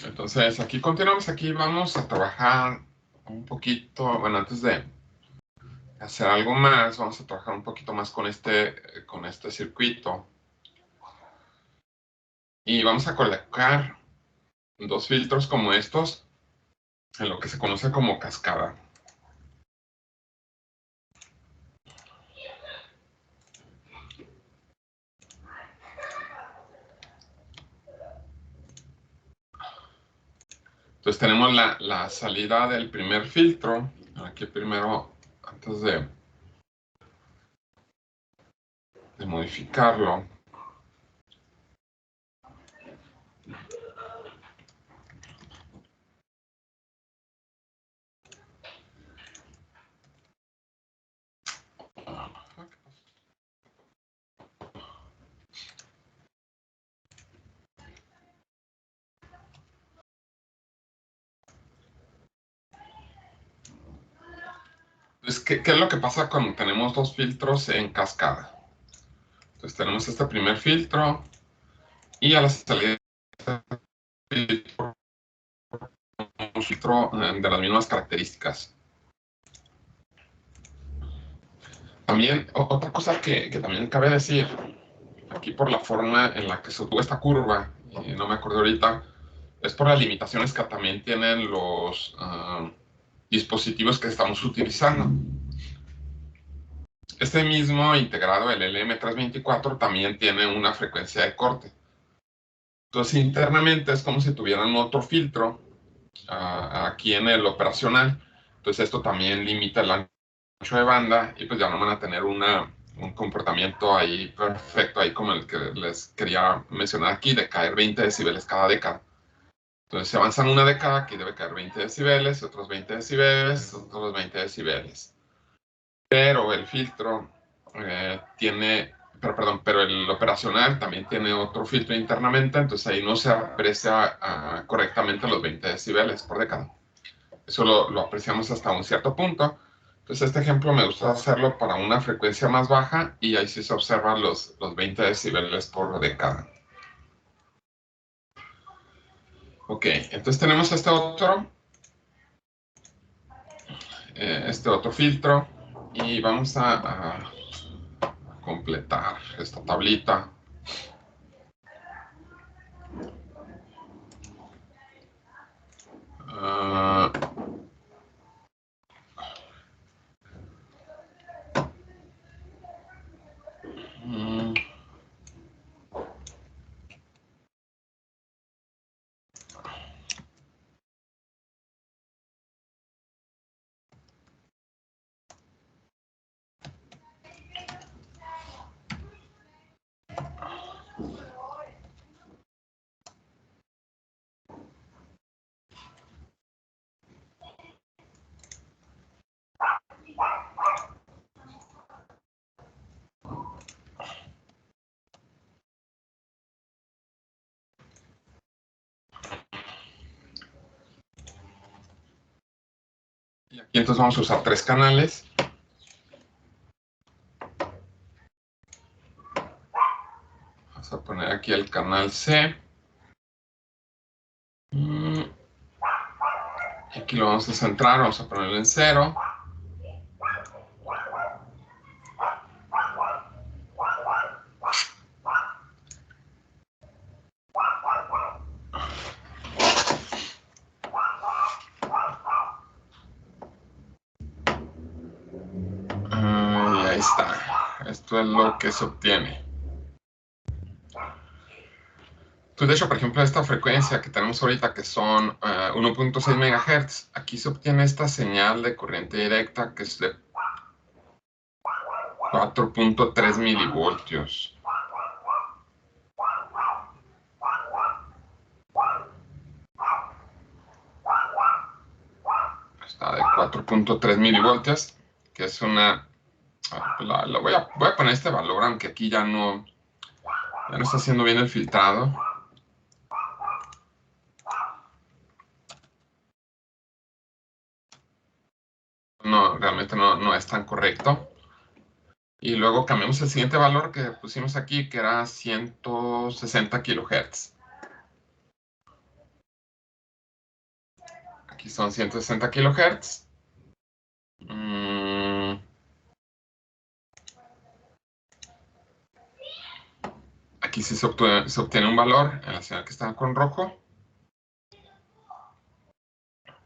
entonces aquí continuamos. Aquí vamos a trabajar un poquito, bueno, antes de hacer algo más, vamos a trabajar un poquito más con este circuito. Y vamos a colocar dos filtros como estos en lo que se conoce como cascada. Entonces tenemos la salida del primer filtro. Aquí primero, antes de modificarlo. Entonces, ¿qué es lo que pasa cuando tenemos dos filtros en cascada? Entonces tenemos este primer filtro y a la salida un filtro de las mismas características. También, otra cosa que también cabe decir, aquí por la forma en la que se obtuvo esta curva, y no me acuerdo ahorita, es por las limitaciones que también tienen los dispositivos que estamos utilizando. Este mismo integrado, el LM324, también tiene una frecuencia de corte. Entonces, internamente es como si tuvieran otro filtro aquí en el operacional. Entonces, esto también limita el ancho de banda y pues ya no van a tener un comportamiento ahí perfecto, ahí como el que les quería mencionar aquí, de caer 20 decibeles cada década. Entonces, si avanzan una década, aquí debe caer 20 decibeles, otros 20 decibeles, otros 20 decibeles. Pero el filtro pero el operacional también tiene otro filtro internamente, entonces ahí no se aprecia correctamente los 20 decibeles por década. Eso lo apreciamos hasta un cierto punto. Entonces este ejemplo me gusta hacerlo para una frecuencia más baja y ahí sí se observan los 20 decibeles por década. Ok, entonces tenemos este otro filtro y vamos a completar esta tablita. Y aquí entonces vamos a usar 3 canales. Vamos a poner aquí el canal C. Aquí lo vamos a centrar, vamos a ponerlo en 0. Y ahí está. Esto es lo que se obtiene. Entonces, de hecho, por ejemplo, esta frecuencia que tenemos ahorita, que son 1.6 MHz, aquí se obtiene esta señal de corriente directa que es de 4.3 milivoltios. Está de 4.3 milivoltios, que es una... voy a poner este valor, aunque aquí ya no está haciendo bien el filtrado. No, realmente no es tan correcto. Y luego cambiamos el siguiente valor que pusimos aquí, que era 160 kHz. Aquí son 160 kilohertz. Aquí sí se obtiene un valor en la señal que está con rojo.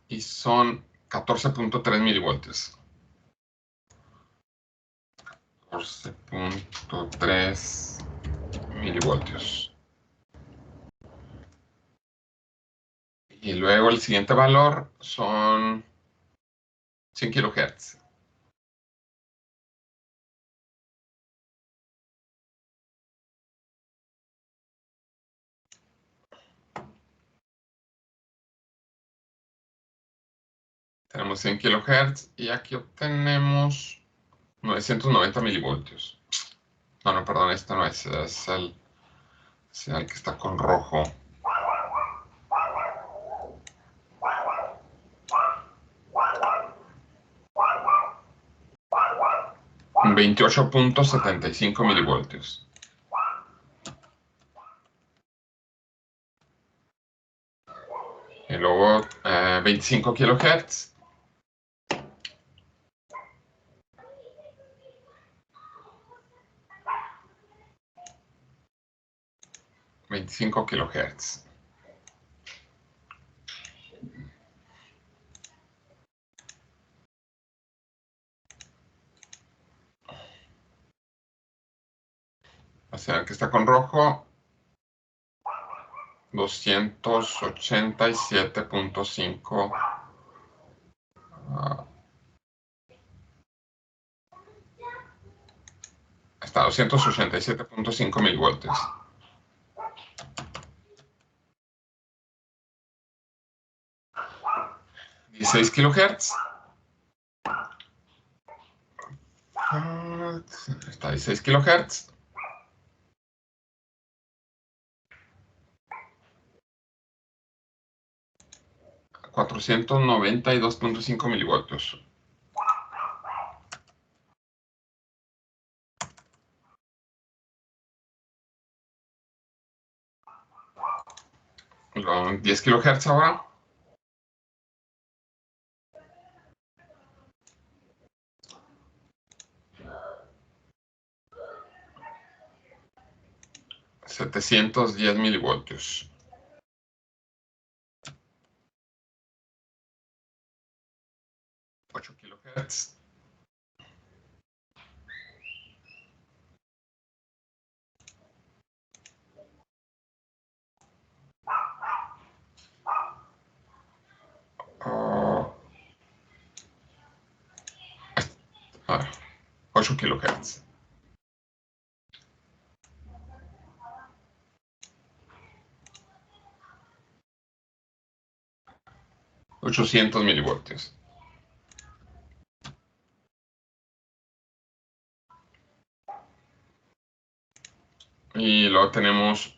Y son 14.3 milivoltios. 14.3 milivoltios. Y luego el siguiente valor son 100 kilohertz. Tenemos 100 kilohertz y aquí obtenemos 990 milivoltios. No, perdón, esta no es el que está con rojo. 28.75 milivoltios. Y luego 25 kilohertz. $25 kilohertz. O sea, que está con rojo, 287.5. Está 287.5 milivoltios. ¿16 kilohertz? Está 16 kilohertz. $492.5 milivoltios. Luego, 10 kilohertz ahora. $710 milivoltios. $8 kilohertz. A ver, 8 kilohertz. $800 milivoltios. Y luego tenemos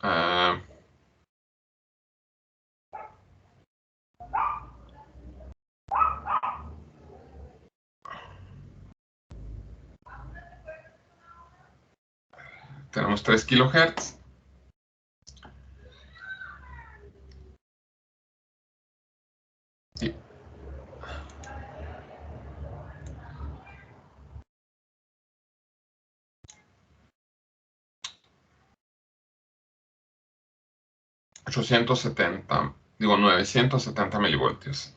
tenemos 3 kilohertz. Sí. Digo 970 milivoltios.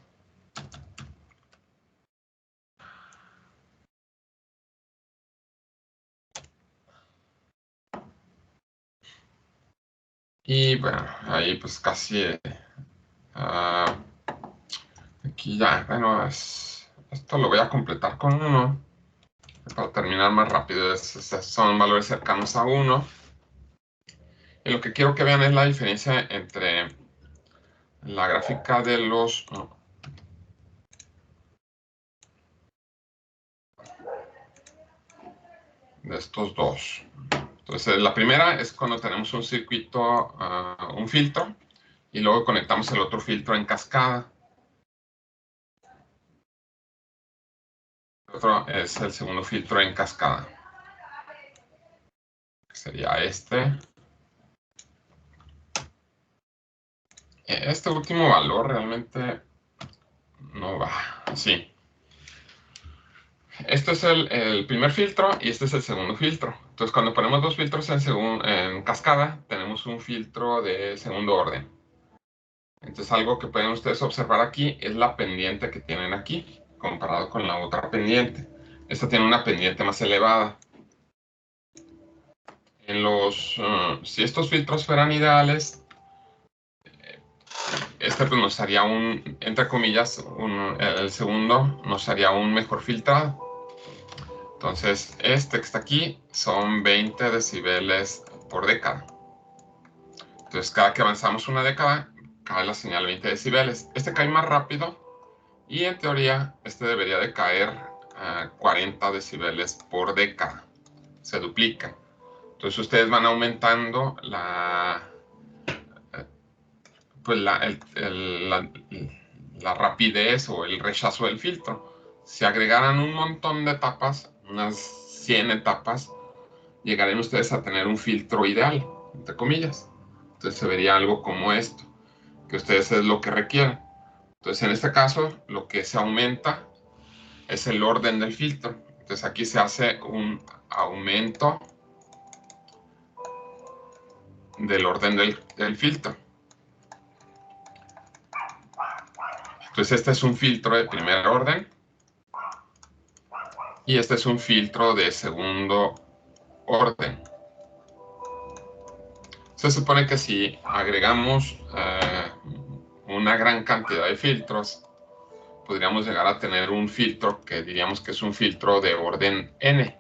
Y bueno, ahí pues casi aquí ya, bueno, esto lo voy a completar con 1 para terminar más rápido. Son valores cercanos a 1. Y lo que quiero que vean es la diferencia entre la gráfica de de estos dos. Entonces, la primera es cuando tenemos un circuito, un filtro, y luego conectamos el otro filtro en cascada. El otro es el segundo filtro en cascada. Sería este. Este último valor realmente no va así. Este es el primer filtro y este es el segundo filtro. Entonces, cuando ponemos dos filtros en cascada, tenemos un filtro de segundo orden. Entonces, algo que pueden ustedes observar aquí es la pendiente que tienen aquí, comparado con la otra pendiente. Esta tiene una pendiente más elevada. Si estos filtros fueran ideales, este pues nos haría entre comillas, el segundo nos haría un mejor filtrado. Entonces, este que está aquí son 20 decibeles por década. Entonces, cada que avanzamos una década, cae la señal 20 decibeles. Este cae más rápido y en teoría, este debería de caer a 40 decibeles por década. Se duplica. Entonces, ustedes van aumentando pues la rapidez o el rechazo del filtro. Si agregaran un montón de etapas, unas 100 etapas, llegarían ustedes a tener un filtro ideal, entre comillas. Entonces se vería algo como esto, que ustedes es lo que requieren. Entonces en este caso lo que se aumenta es el orden del filtro. Entonces aquí se hace un aumento del orden del filtro. Entonces este es un filtro de primer orden y este es un filtro de segundo orden. Se supone que si agregamos una gran cantidad de filtros, podríamos llegar a tener un filtro que diríamos que es un filtro de orden n.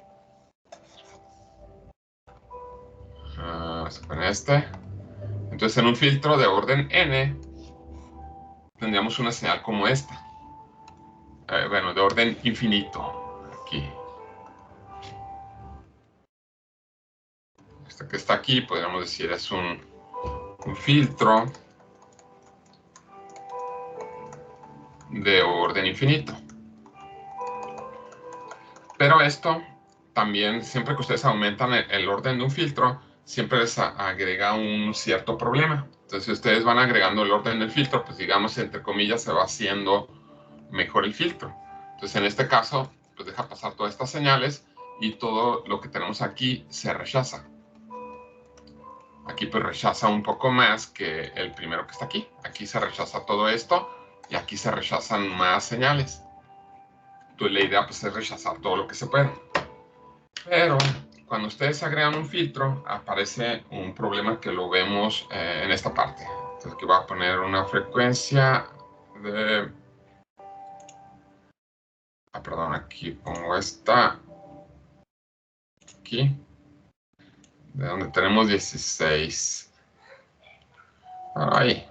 Se pone este. Entonces en un filtro de orden n tendríamos una señal como esta. Bueno, de orden infinito. Aquí. Este que está aquí, podríamos decir, es un filtro de orden infinito. Pero esto también, siempre que ustedes aumentan el orden de un filtro, siempre les agrega un cierto problema. Entonces, si ustedes van agregando el orden del filtro, pues digamos, entre comillas, se va haciendo mejor el filtro. Entonces, en este caso, pues deja pasar todas estas señales y todo lo que tenemos aquí se rechaza. Aquí pues rechaza un poco más que el primero que está aquí. Aquí se rechaza todo esto y aquí se rechazan más señales. Entonces, la idea pues es rechazar todo lo que se puede. Pero cuando ustedes agregan un filtro, aparece un problema que lo vemos en esta parte. Entonces aquí voy a poner una frecuencia de... perdón, aquí pongo esta. Aquí. De donde tenemos 16. Ahí.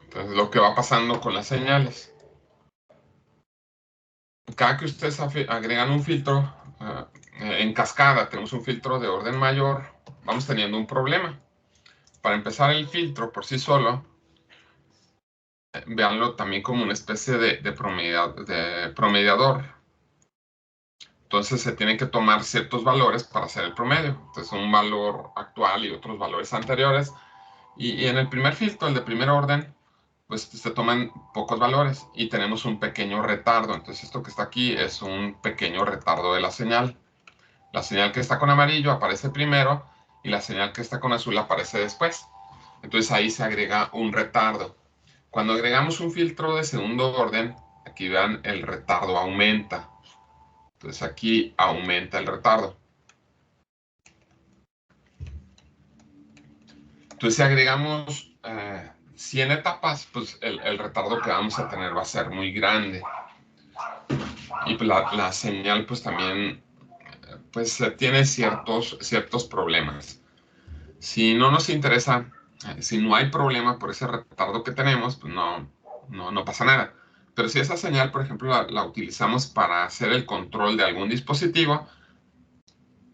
Entonces lo que va pasando con las señales. Cada que ustedes agregan un filtro en cascada, tenemos un filtro de orden mayor, vamos teniendo un problema. Para empezar, el filtro por sí solo, véanlo también como una especie de promediador. Entonces se tienen que tomar ciertos valores para hacer el promedio. Entonces un valor actual y otros valores anteriores. Y en el primer filtro, el de primer orden, pues se toman pocos valores y tenemos un pequeño retardo. Entonces esto que está aquí es un pequeño retardo de la señal. La señal que está con amarillo aparece primero y la señal que está con azul aparece después. Entonces ahí se agrega un retardo. Cuando agregamos un filtro de segundo orden, aquí vean el retardo aumenta. Entonces aquí aumenta el retardo. Entonces si agregamos 100 etapas, pues el retardo que vamos a tener va a ser muy grande. Y pues la señal pues también pues tiene ciertos problemas. Si no nos interesa, si no hay problema por ese retardo que tenemos, pues no pasa nada. Pero si esa señal, por ejemplo, la utilizamos para hacer el control de algún dispositivo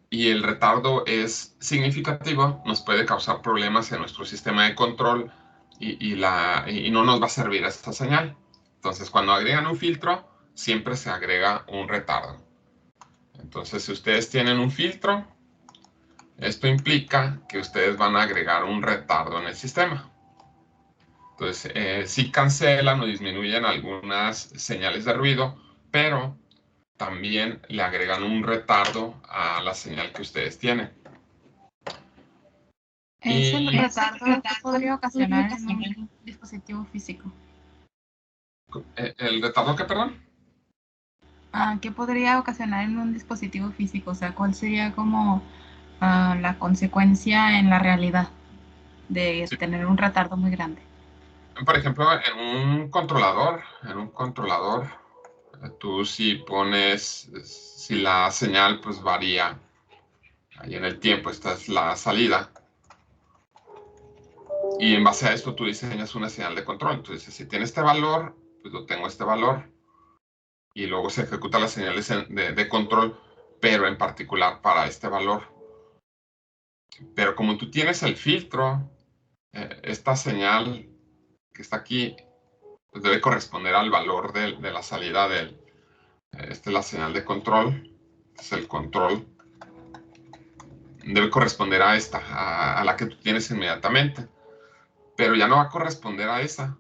y el retardo es significativo, nos puede causar problemas en nuestro sistema de control y no nos va a servir esta señal. Entonces, cuando agregan un filtro, siempre se agrega un retardo. Entonces, si ustedes tienen un filtro, esto implica que ustedes van a agregar un retardo en el sistema. Entonces, sí cancelan o disminuyen algunas señales de ruido, pero también le agregan un retardo a la señal que ustedes tienen. ¿Es el retardo que podría ocasionar en un dispositivo físico? ¿El retardo qué, perdón? ¿Qué podría ocasionar en un dispositivo físico? O sea, ¿cuál sería como la consecuencia en la realidad de Sí. tener un retardo muy grande? Por ejemplo, en un controlador, tú si pones, si la señal pues varía ahí en el tiempo, esta es la salida, y en base a esto tú diseñas una señal de control. Entonces, si tiene este valor, pues lo tengo este valor, y luego se ejecuta las señales de control, pero en particular para este valor. Pero como tú tienes el filtro, esta señal que está aquí pues debe corresponder al valor de la salida del... Esta es la señal de control, este es el control. Debe corresponder a esta, a la que tú tienes inmediatamente. Pero ya no va a corresponder a esa,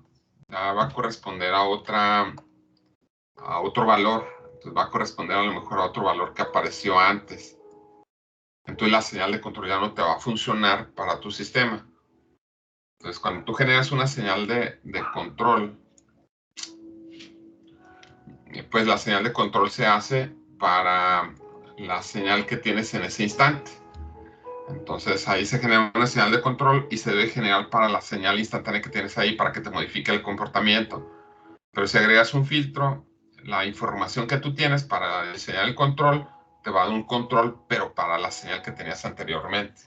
ya va a corresponder a otro valor. Entonces va a corresponder a lo mejor a otro valor que apareció antes. Entonces la señal de control ya no te va a funcionar para tu sistema. Entonces cuando tú generas una señal de control, pues la señal de control se hace para la señal que tienes en ese instante. Entonces ahí se genera una señal de control y se debe generar para la señal instantánea que tienes ahí para que te modifique el comportamiento. Pero si agregas un filtro, la información que tú tienes para diseñar el control te va a dar un control, pero para la señal que tenías anteriormente.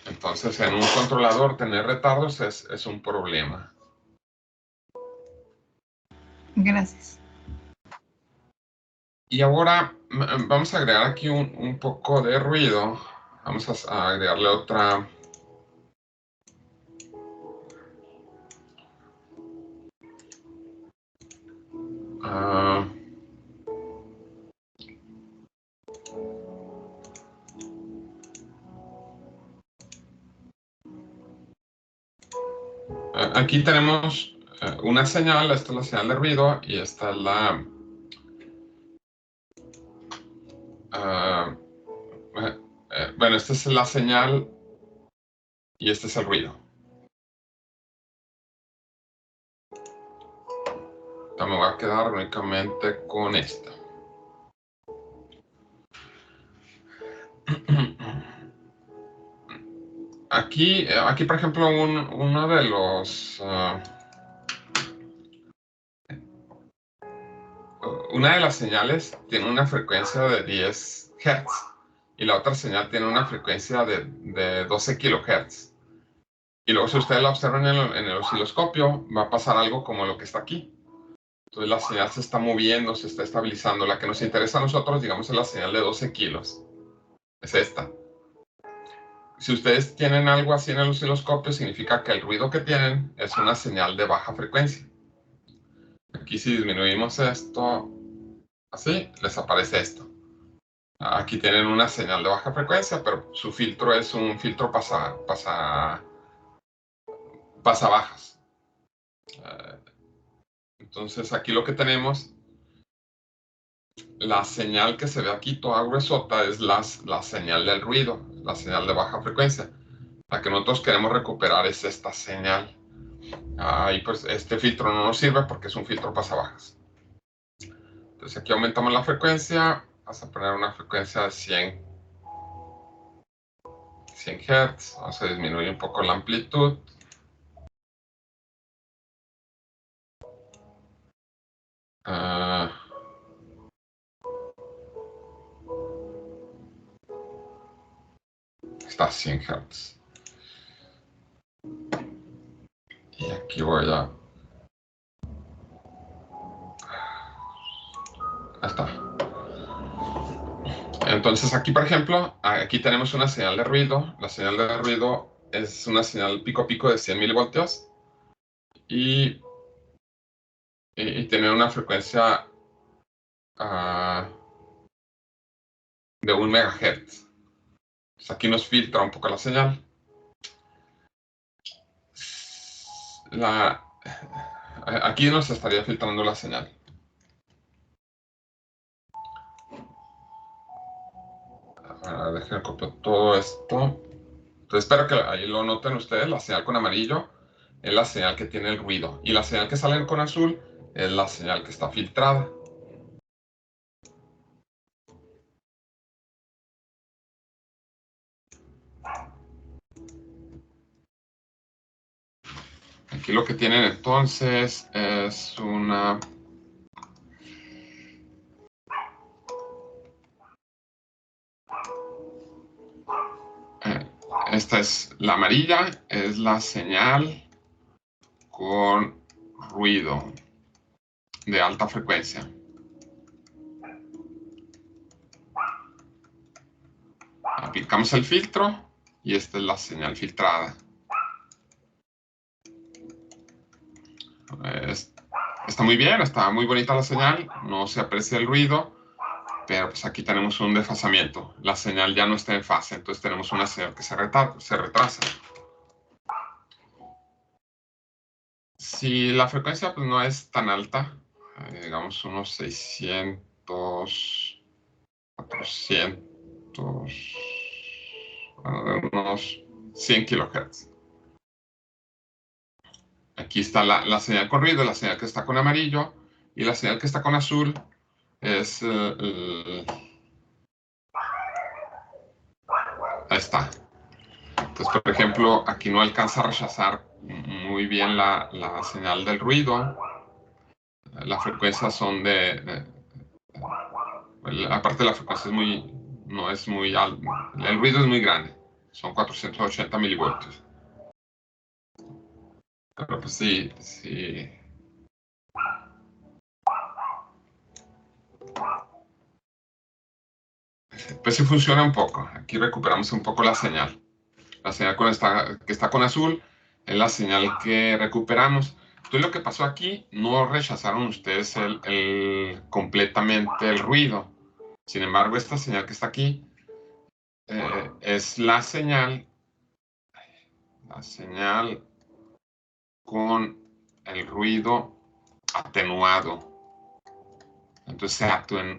Entonces en un controlador tener retardos es un problema. Gracias. Y ahora vamos a agregar aquí un poco de ruido. Vamos a agregarle otra... aquí tenemos una señal, esta es la señal de ruido y esta es la... bueno, esta es la señal y este es el ruido. Entonces me voy a quedar únicamente con esta. Aquí, por ejemplo, uno de los... una de las señales tiene una frecuencia de 10 Hz y la otra señal tiene una frecuencia de 12 kHz. Y luego si ustedes la observan en el osciloscopio, va a pasar algo como lo que está aquí. Entonces la señal se está moviendo, se está estabilizando. La que nos interesa a nosotros, digamos, es la señal de 12 kilos. Es esta. Si ustedes tienen algo así en el osciloscopio, significa que el ruido que tienen es una señal de baja frecuencia. Aquí si disminuimos esto, así, les aparece esto. Aquí tienen una señal de baja frecuencia, pero su filtro es un filtro pasabajas. Entonces aquí lo que tenemos, la señal que se ve aquí toda gruesota es la señal del ruido, la señal de baja frecuencia. La que nosotros queremos recuperar es esta señal. Y pues este filtro no nos sirve porque es un filtro pasabajas. Entonces aquí aumentamos la frecuencia, vas a poner una frecuencia de 100 Hz, vamos a disminuir un poco la amplitud. Está a 100 Hz. Y aquí voy a... Ahí está. Entonces aquí, por ejemplo, aquí tenemos una señal de ruido. La señal de ruido es una señal pico a pico de 100 milivoltios. Y tiene una frecuencia de 1 megahertz. Entonces aquí nos filtra un poco la señal. Aquí nos estaría filtrando la señal. Déjenme copiar todo esto. Entonces espero que ahí lo noten ustedes. La señal con amarillo es la señal que tiene el ruido. Y la señal que sale con azul es la señal que está filtrada. Aquí lo que tienen entonces es una... esta es la amarilla, es la señal con ruido de alta frecuencia. Aplicamos el filtro y esta es la señal filtrada. Está muy bien, está muy bonita la señal, no se aprecia el ruido, pero pues aquí tenemos un desfasamiento. La señal ya no está en fase, entonces tenemos una señal que se retrasa. Si la frecuencia pues, no es tan alta, digamos unos 600, 400, unos 100 kHz. Aquí está la señal con ruido, la señal que está con amarillo, y la señal que está con azul es... ahí está. Entonces, por ejemplo, aquí no alcanza a rechazar muy bien la señal del ruido. Las frecuencias son aparte la frecuencia no es muy alta. El ruido es muy grande. Son 480 milivoltios. Pero pues sí. Pues sí funciona un poco. Aquí recuperamos un poco la señal. La señal que está con azul es la señal que recuperamos. Entonces lo que pasó aquí, no rechazaron ustedes completamente el ruido. Sin embargo, esta señal que está aquí es la señal con el ruido atenuado. Entonces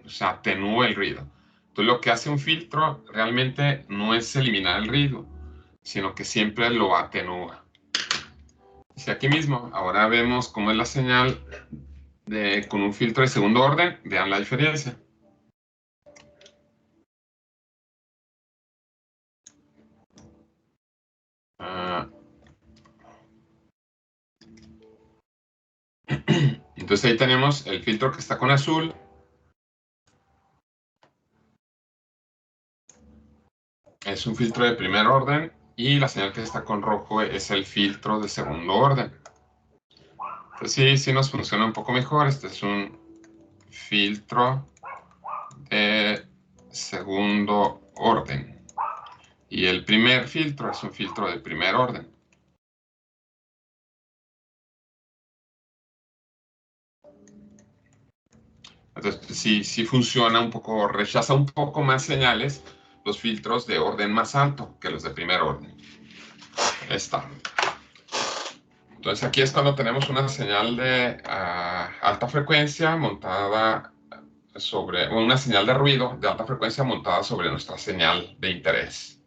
se atenúa el ruido. Entonces lo que hace un filtro realmente no es eliminar el ruido, sino que siempre lo atenúa. Si aquí mismo ahora vemos cómo es la señal con un filtro de segundo orden, vean la diferencia. Entonces ahí tenemos el filtro que está con azul. Es un filtro de primer orden y la señal que está con rojo es el filtro de segundo orden. Entonces sí nos funciona un poco mejor. Este es un filtro de segundo orden. Y el primer filtro es un filtro de primer orden. Entonces sí funciona un poco, rechaza un poco más señales los filtros de orden más alto que los de primer orden. Ahí está. Entonces aquí es cuando tenemos una señal de alta frecuencia montada sobre una señal de ruido de alta frecuencia montada sobre nuestra señal de interés.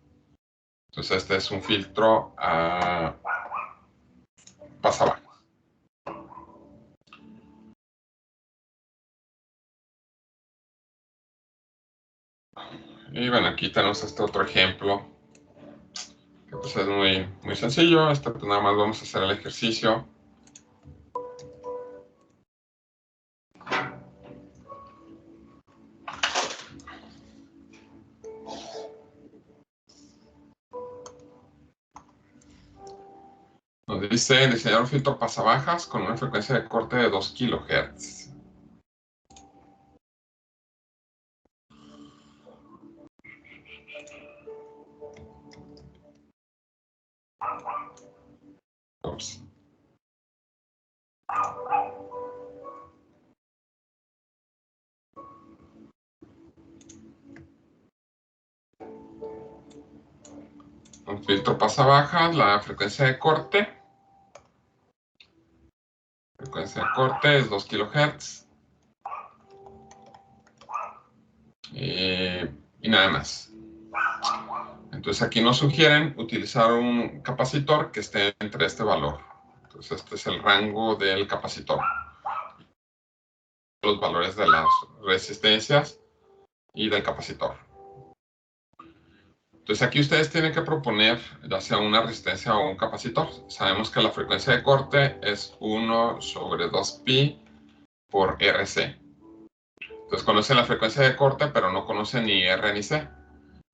Entonces este es un filtro pasabajo. Y bueno, aquí tenemos este otro ejemplo que pues es muy sencillo. Pues nada más vamos a hacer el ejercicio. Nos dice diseñar un filtro pasabajas con una frecuencia de corte de 2 kHz. Ups. Un filtro pasabajas, la frecuencia de corte frecuencia de corte es 2 kHz. Y nada más. Entonces aquí nos sugieren utilizar un capacitor que esté entre este valor. Entonces este es el rango del capacitor. Los valores de las resistencias y del capacitor. Entonces aquí ustedes tienen que proponer ya sea una resistencia o un capacitor. Sabemos que la frecuencia de corte es 1 sobre 2pi por RC. Entonces conocen la frecuencia de corte, pero no conocen ni R ni C.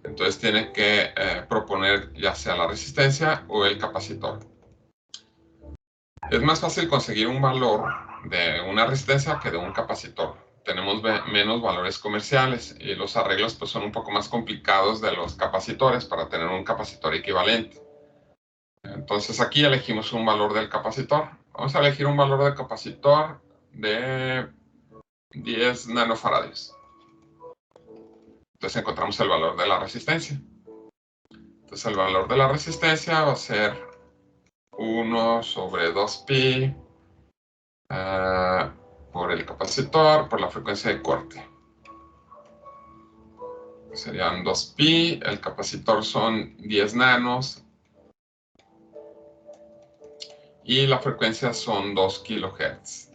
Entonces tienen que proponer ya sea la resistencia o el capacitor. Es más fácil conseguir un valor de una resistencia que de un capacitor. Tenemos menos valores comerciales y los arreglos pues, son un poco más complicados de los capacitores para tener un capacitor equivalente. Entonces aquí elegimos un valor del capacitor. Vamos a elegir un valor del capacitor de 10 nanofarads. Entonces encontramos el valor de la resistencia. Entonces el valor de la resistencia va a ser 1 sobre 2pi por el capacitor, por la frecuencia de corte. Serían 2pi, el capacitor son 10 nanos y la frecuencia son 2 kHz.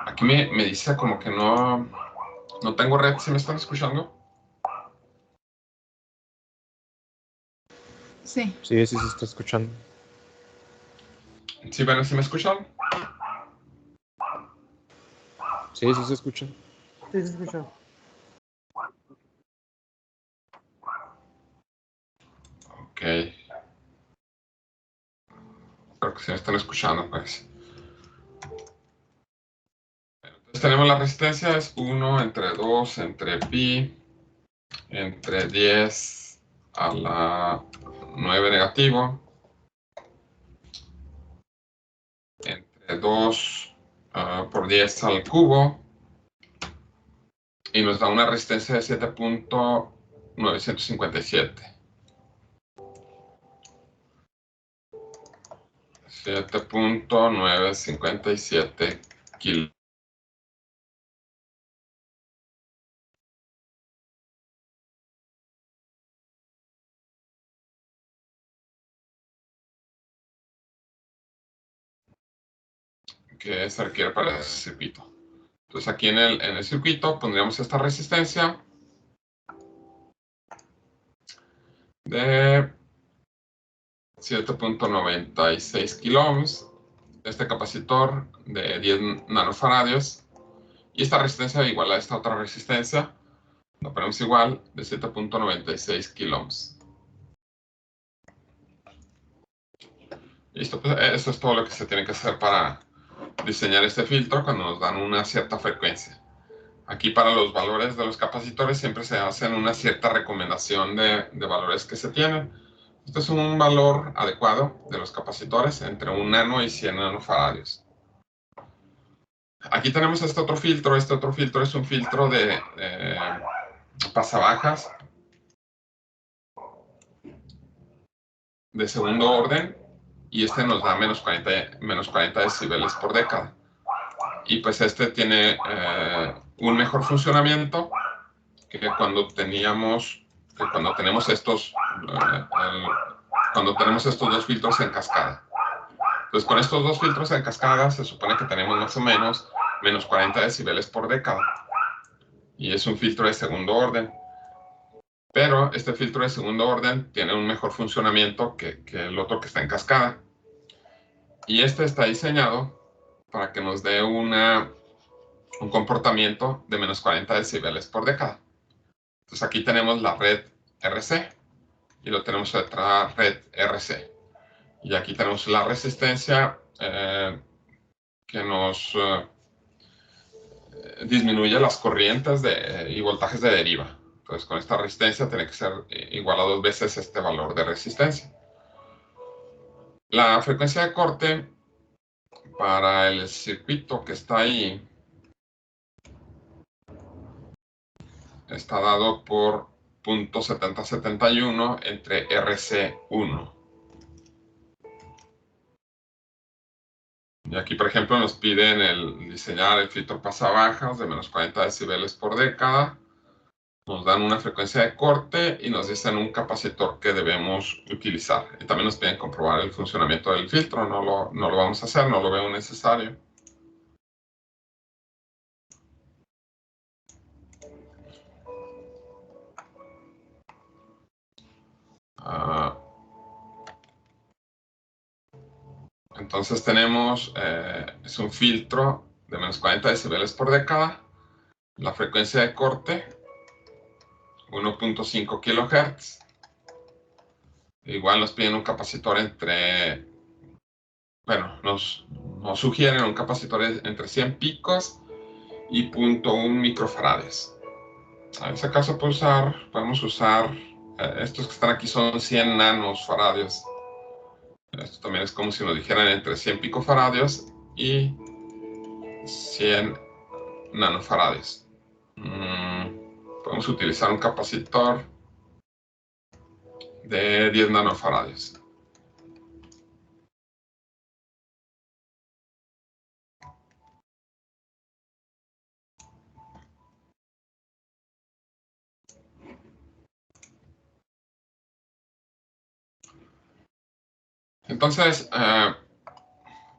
Aquí me dice como que no tengo red. ¿Sí me están escuchando? Sí. Sí, sí se está escuchando. ¿Sí, bueno, sí me escuchan? Sí, sí se escucha. Sí, se escucha. Ok. Creo que sí me están escuchando, pues. Entonces tenemos la resistencia, es 1 entre 2 entre pi entre 10 a la 9 negativo entre 2 por 10 al cubo y nos da una resistencia de 7.957. 7.957 kilos. Que se requiere para ese circuito. Entonces aquí en el circuito pondríamos esta resistencia de 7.96 kiloohms, este capacitor de 10 nanofaradios y esta resistencia igual a esta otra resistencia, la ponemos igual de 7.96 kiloohms. Listo, pues eso es todo lo que se tiene que hacer para diseñar este filtro cuando nos dan una cierta frecuencia. Aquí para los valores de los capacitores siempre se hacen una cierta recomendación de valores que se tienen. Este es un valor adecuado de los capacitores entre 1 nano y 100 nanofaradios. Aquí tenemos este otro filtro. Este otro filtro es un filtro de pasabajas de segundo orden y este nos da menos 40 decibeles por década. Y pues este tiene un mejor funcionamiento que cuando tenemos estos dos filtros en cascada. Entonces con estos dos filtros en cascada se supone que tenemos más o menos menos 40 decibeles por década. Y es un filtro de segundo orden. Pero este filtro de segundo orden tiene un mejor funcionamiento que el otro que está en cascada. Y este está diseñado para que nos dé un comportamiento de menos 40 decibeles por década. Entonces aquí tenemos la red RC y lo tenemos otra red RC. Y aquí tenemos la resistencia que nos disminuye las corrientes y voltajes de deriva. Entonces con esta resistencia tiene que ser igual a 2 veces este valor de resistencia. La frecuencia de corte para el circuito que está ahí está dado por 0.7071 entre RC1. Y aquí, por ejemplo, nos piden diseñar el filtro pasabajas de menos 40 decibeles por década. Nos dan una frecuencia de corte y nos dicen un capacitor que debemos utilizar. Y también nos piden comprobar el funcionamiento del filtro. No lo vamos a hacer, no lo veo necesario. Entonces tenemos, es un filtro de menos 40 decibeles por década. La frecuencia de corte, 1.5 kHz. Igual nos piden un capacitor nos sugieren un capacitor entre 100 picos y 0.1 microfarads. En ese caso podemos usar, estos que están aquí son 100 nanosfaradios. Esto también es como si nos dijeran entre 100 picofaradios y 100 nanofaradios. Podemos utilizar un capacitor de 10 nanofaradios. Entonces,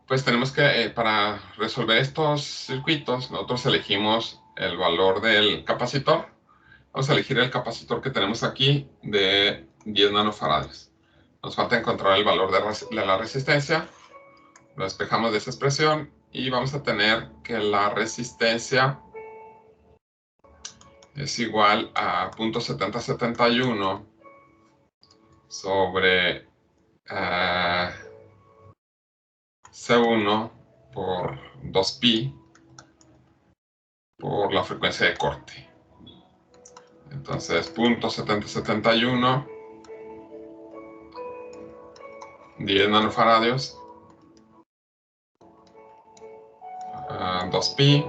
pues tenemos que, para resolver estos circuitos, nosotros elegimos el valor del capacitor. Vamos a elegir el capacitor que tenemos aquí de 10 nanofaradios. Nos falta encontrar el valor de la resistencia. Lo despejamos de esa expresión y vamos a tener que la resistencia es igual a 0.7071 sobre C1 por 2pi por la frecuencia de corte. Entonces, 0.7071, 10 nanofaradios, 2pi,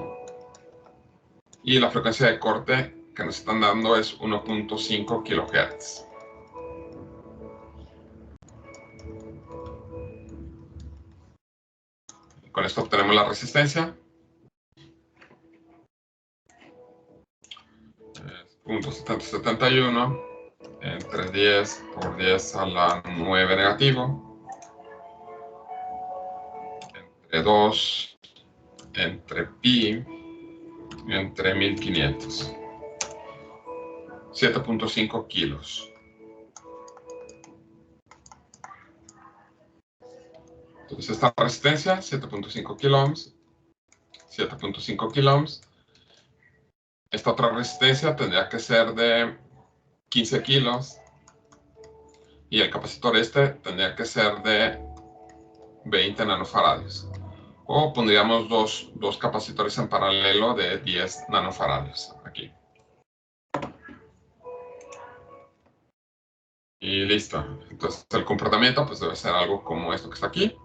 y la frecuencia de corte que nos están dando es 1.5 kHz. Con esto obtenemos la resistencia. 0.7071 entre 10 por 10 a la 9 negativo, entre 2, entre pi, entre 1500. 7.5 kilos. Entonces esta resistencia, 7.5 kiloohms, 7.5 kiloohms. Esta otra resistencia tendría que ser de 15 kilos. Y el capacitor tendría que ser de 20 nanofaradios. O pondríamos dos capacitores en paralelo de 10 nanofaradios aquí. Y listo. Entonces el comportamiento pues debe ser algo como esto que está aquí.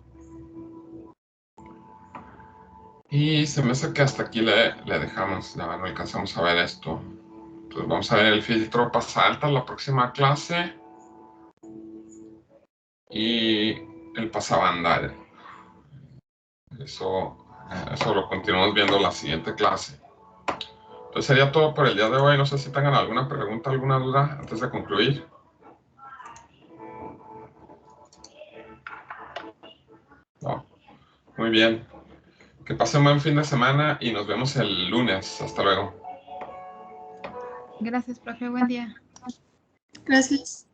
Y se me hace que hasta aquí le dejamos, ya no alcanzamos a ver esto. Entonces vamos a ver el filtro pasa alta la próxima clase. Y el pasabanda. Eso lo continuamos viendo la siguiente clase. Entonces sería todo por el día de hoy. No sé si tengan alguna pregunta, alguna duda antes de concluir. No. Muy bien. Que pasen buen fin de semana y nos vemos el lunes. Hasta luego. Gracias, profe. Buen día. Gracias.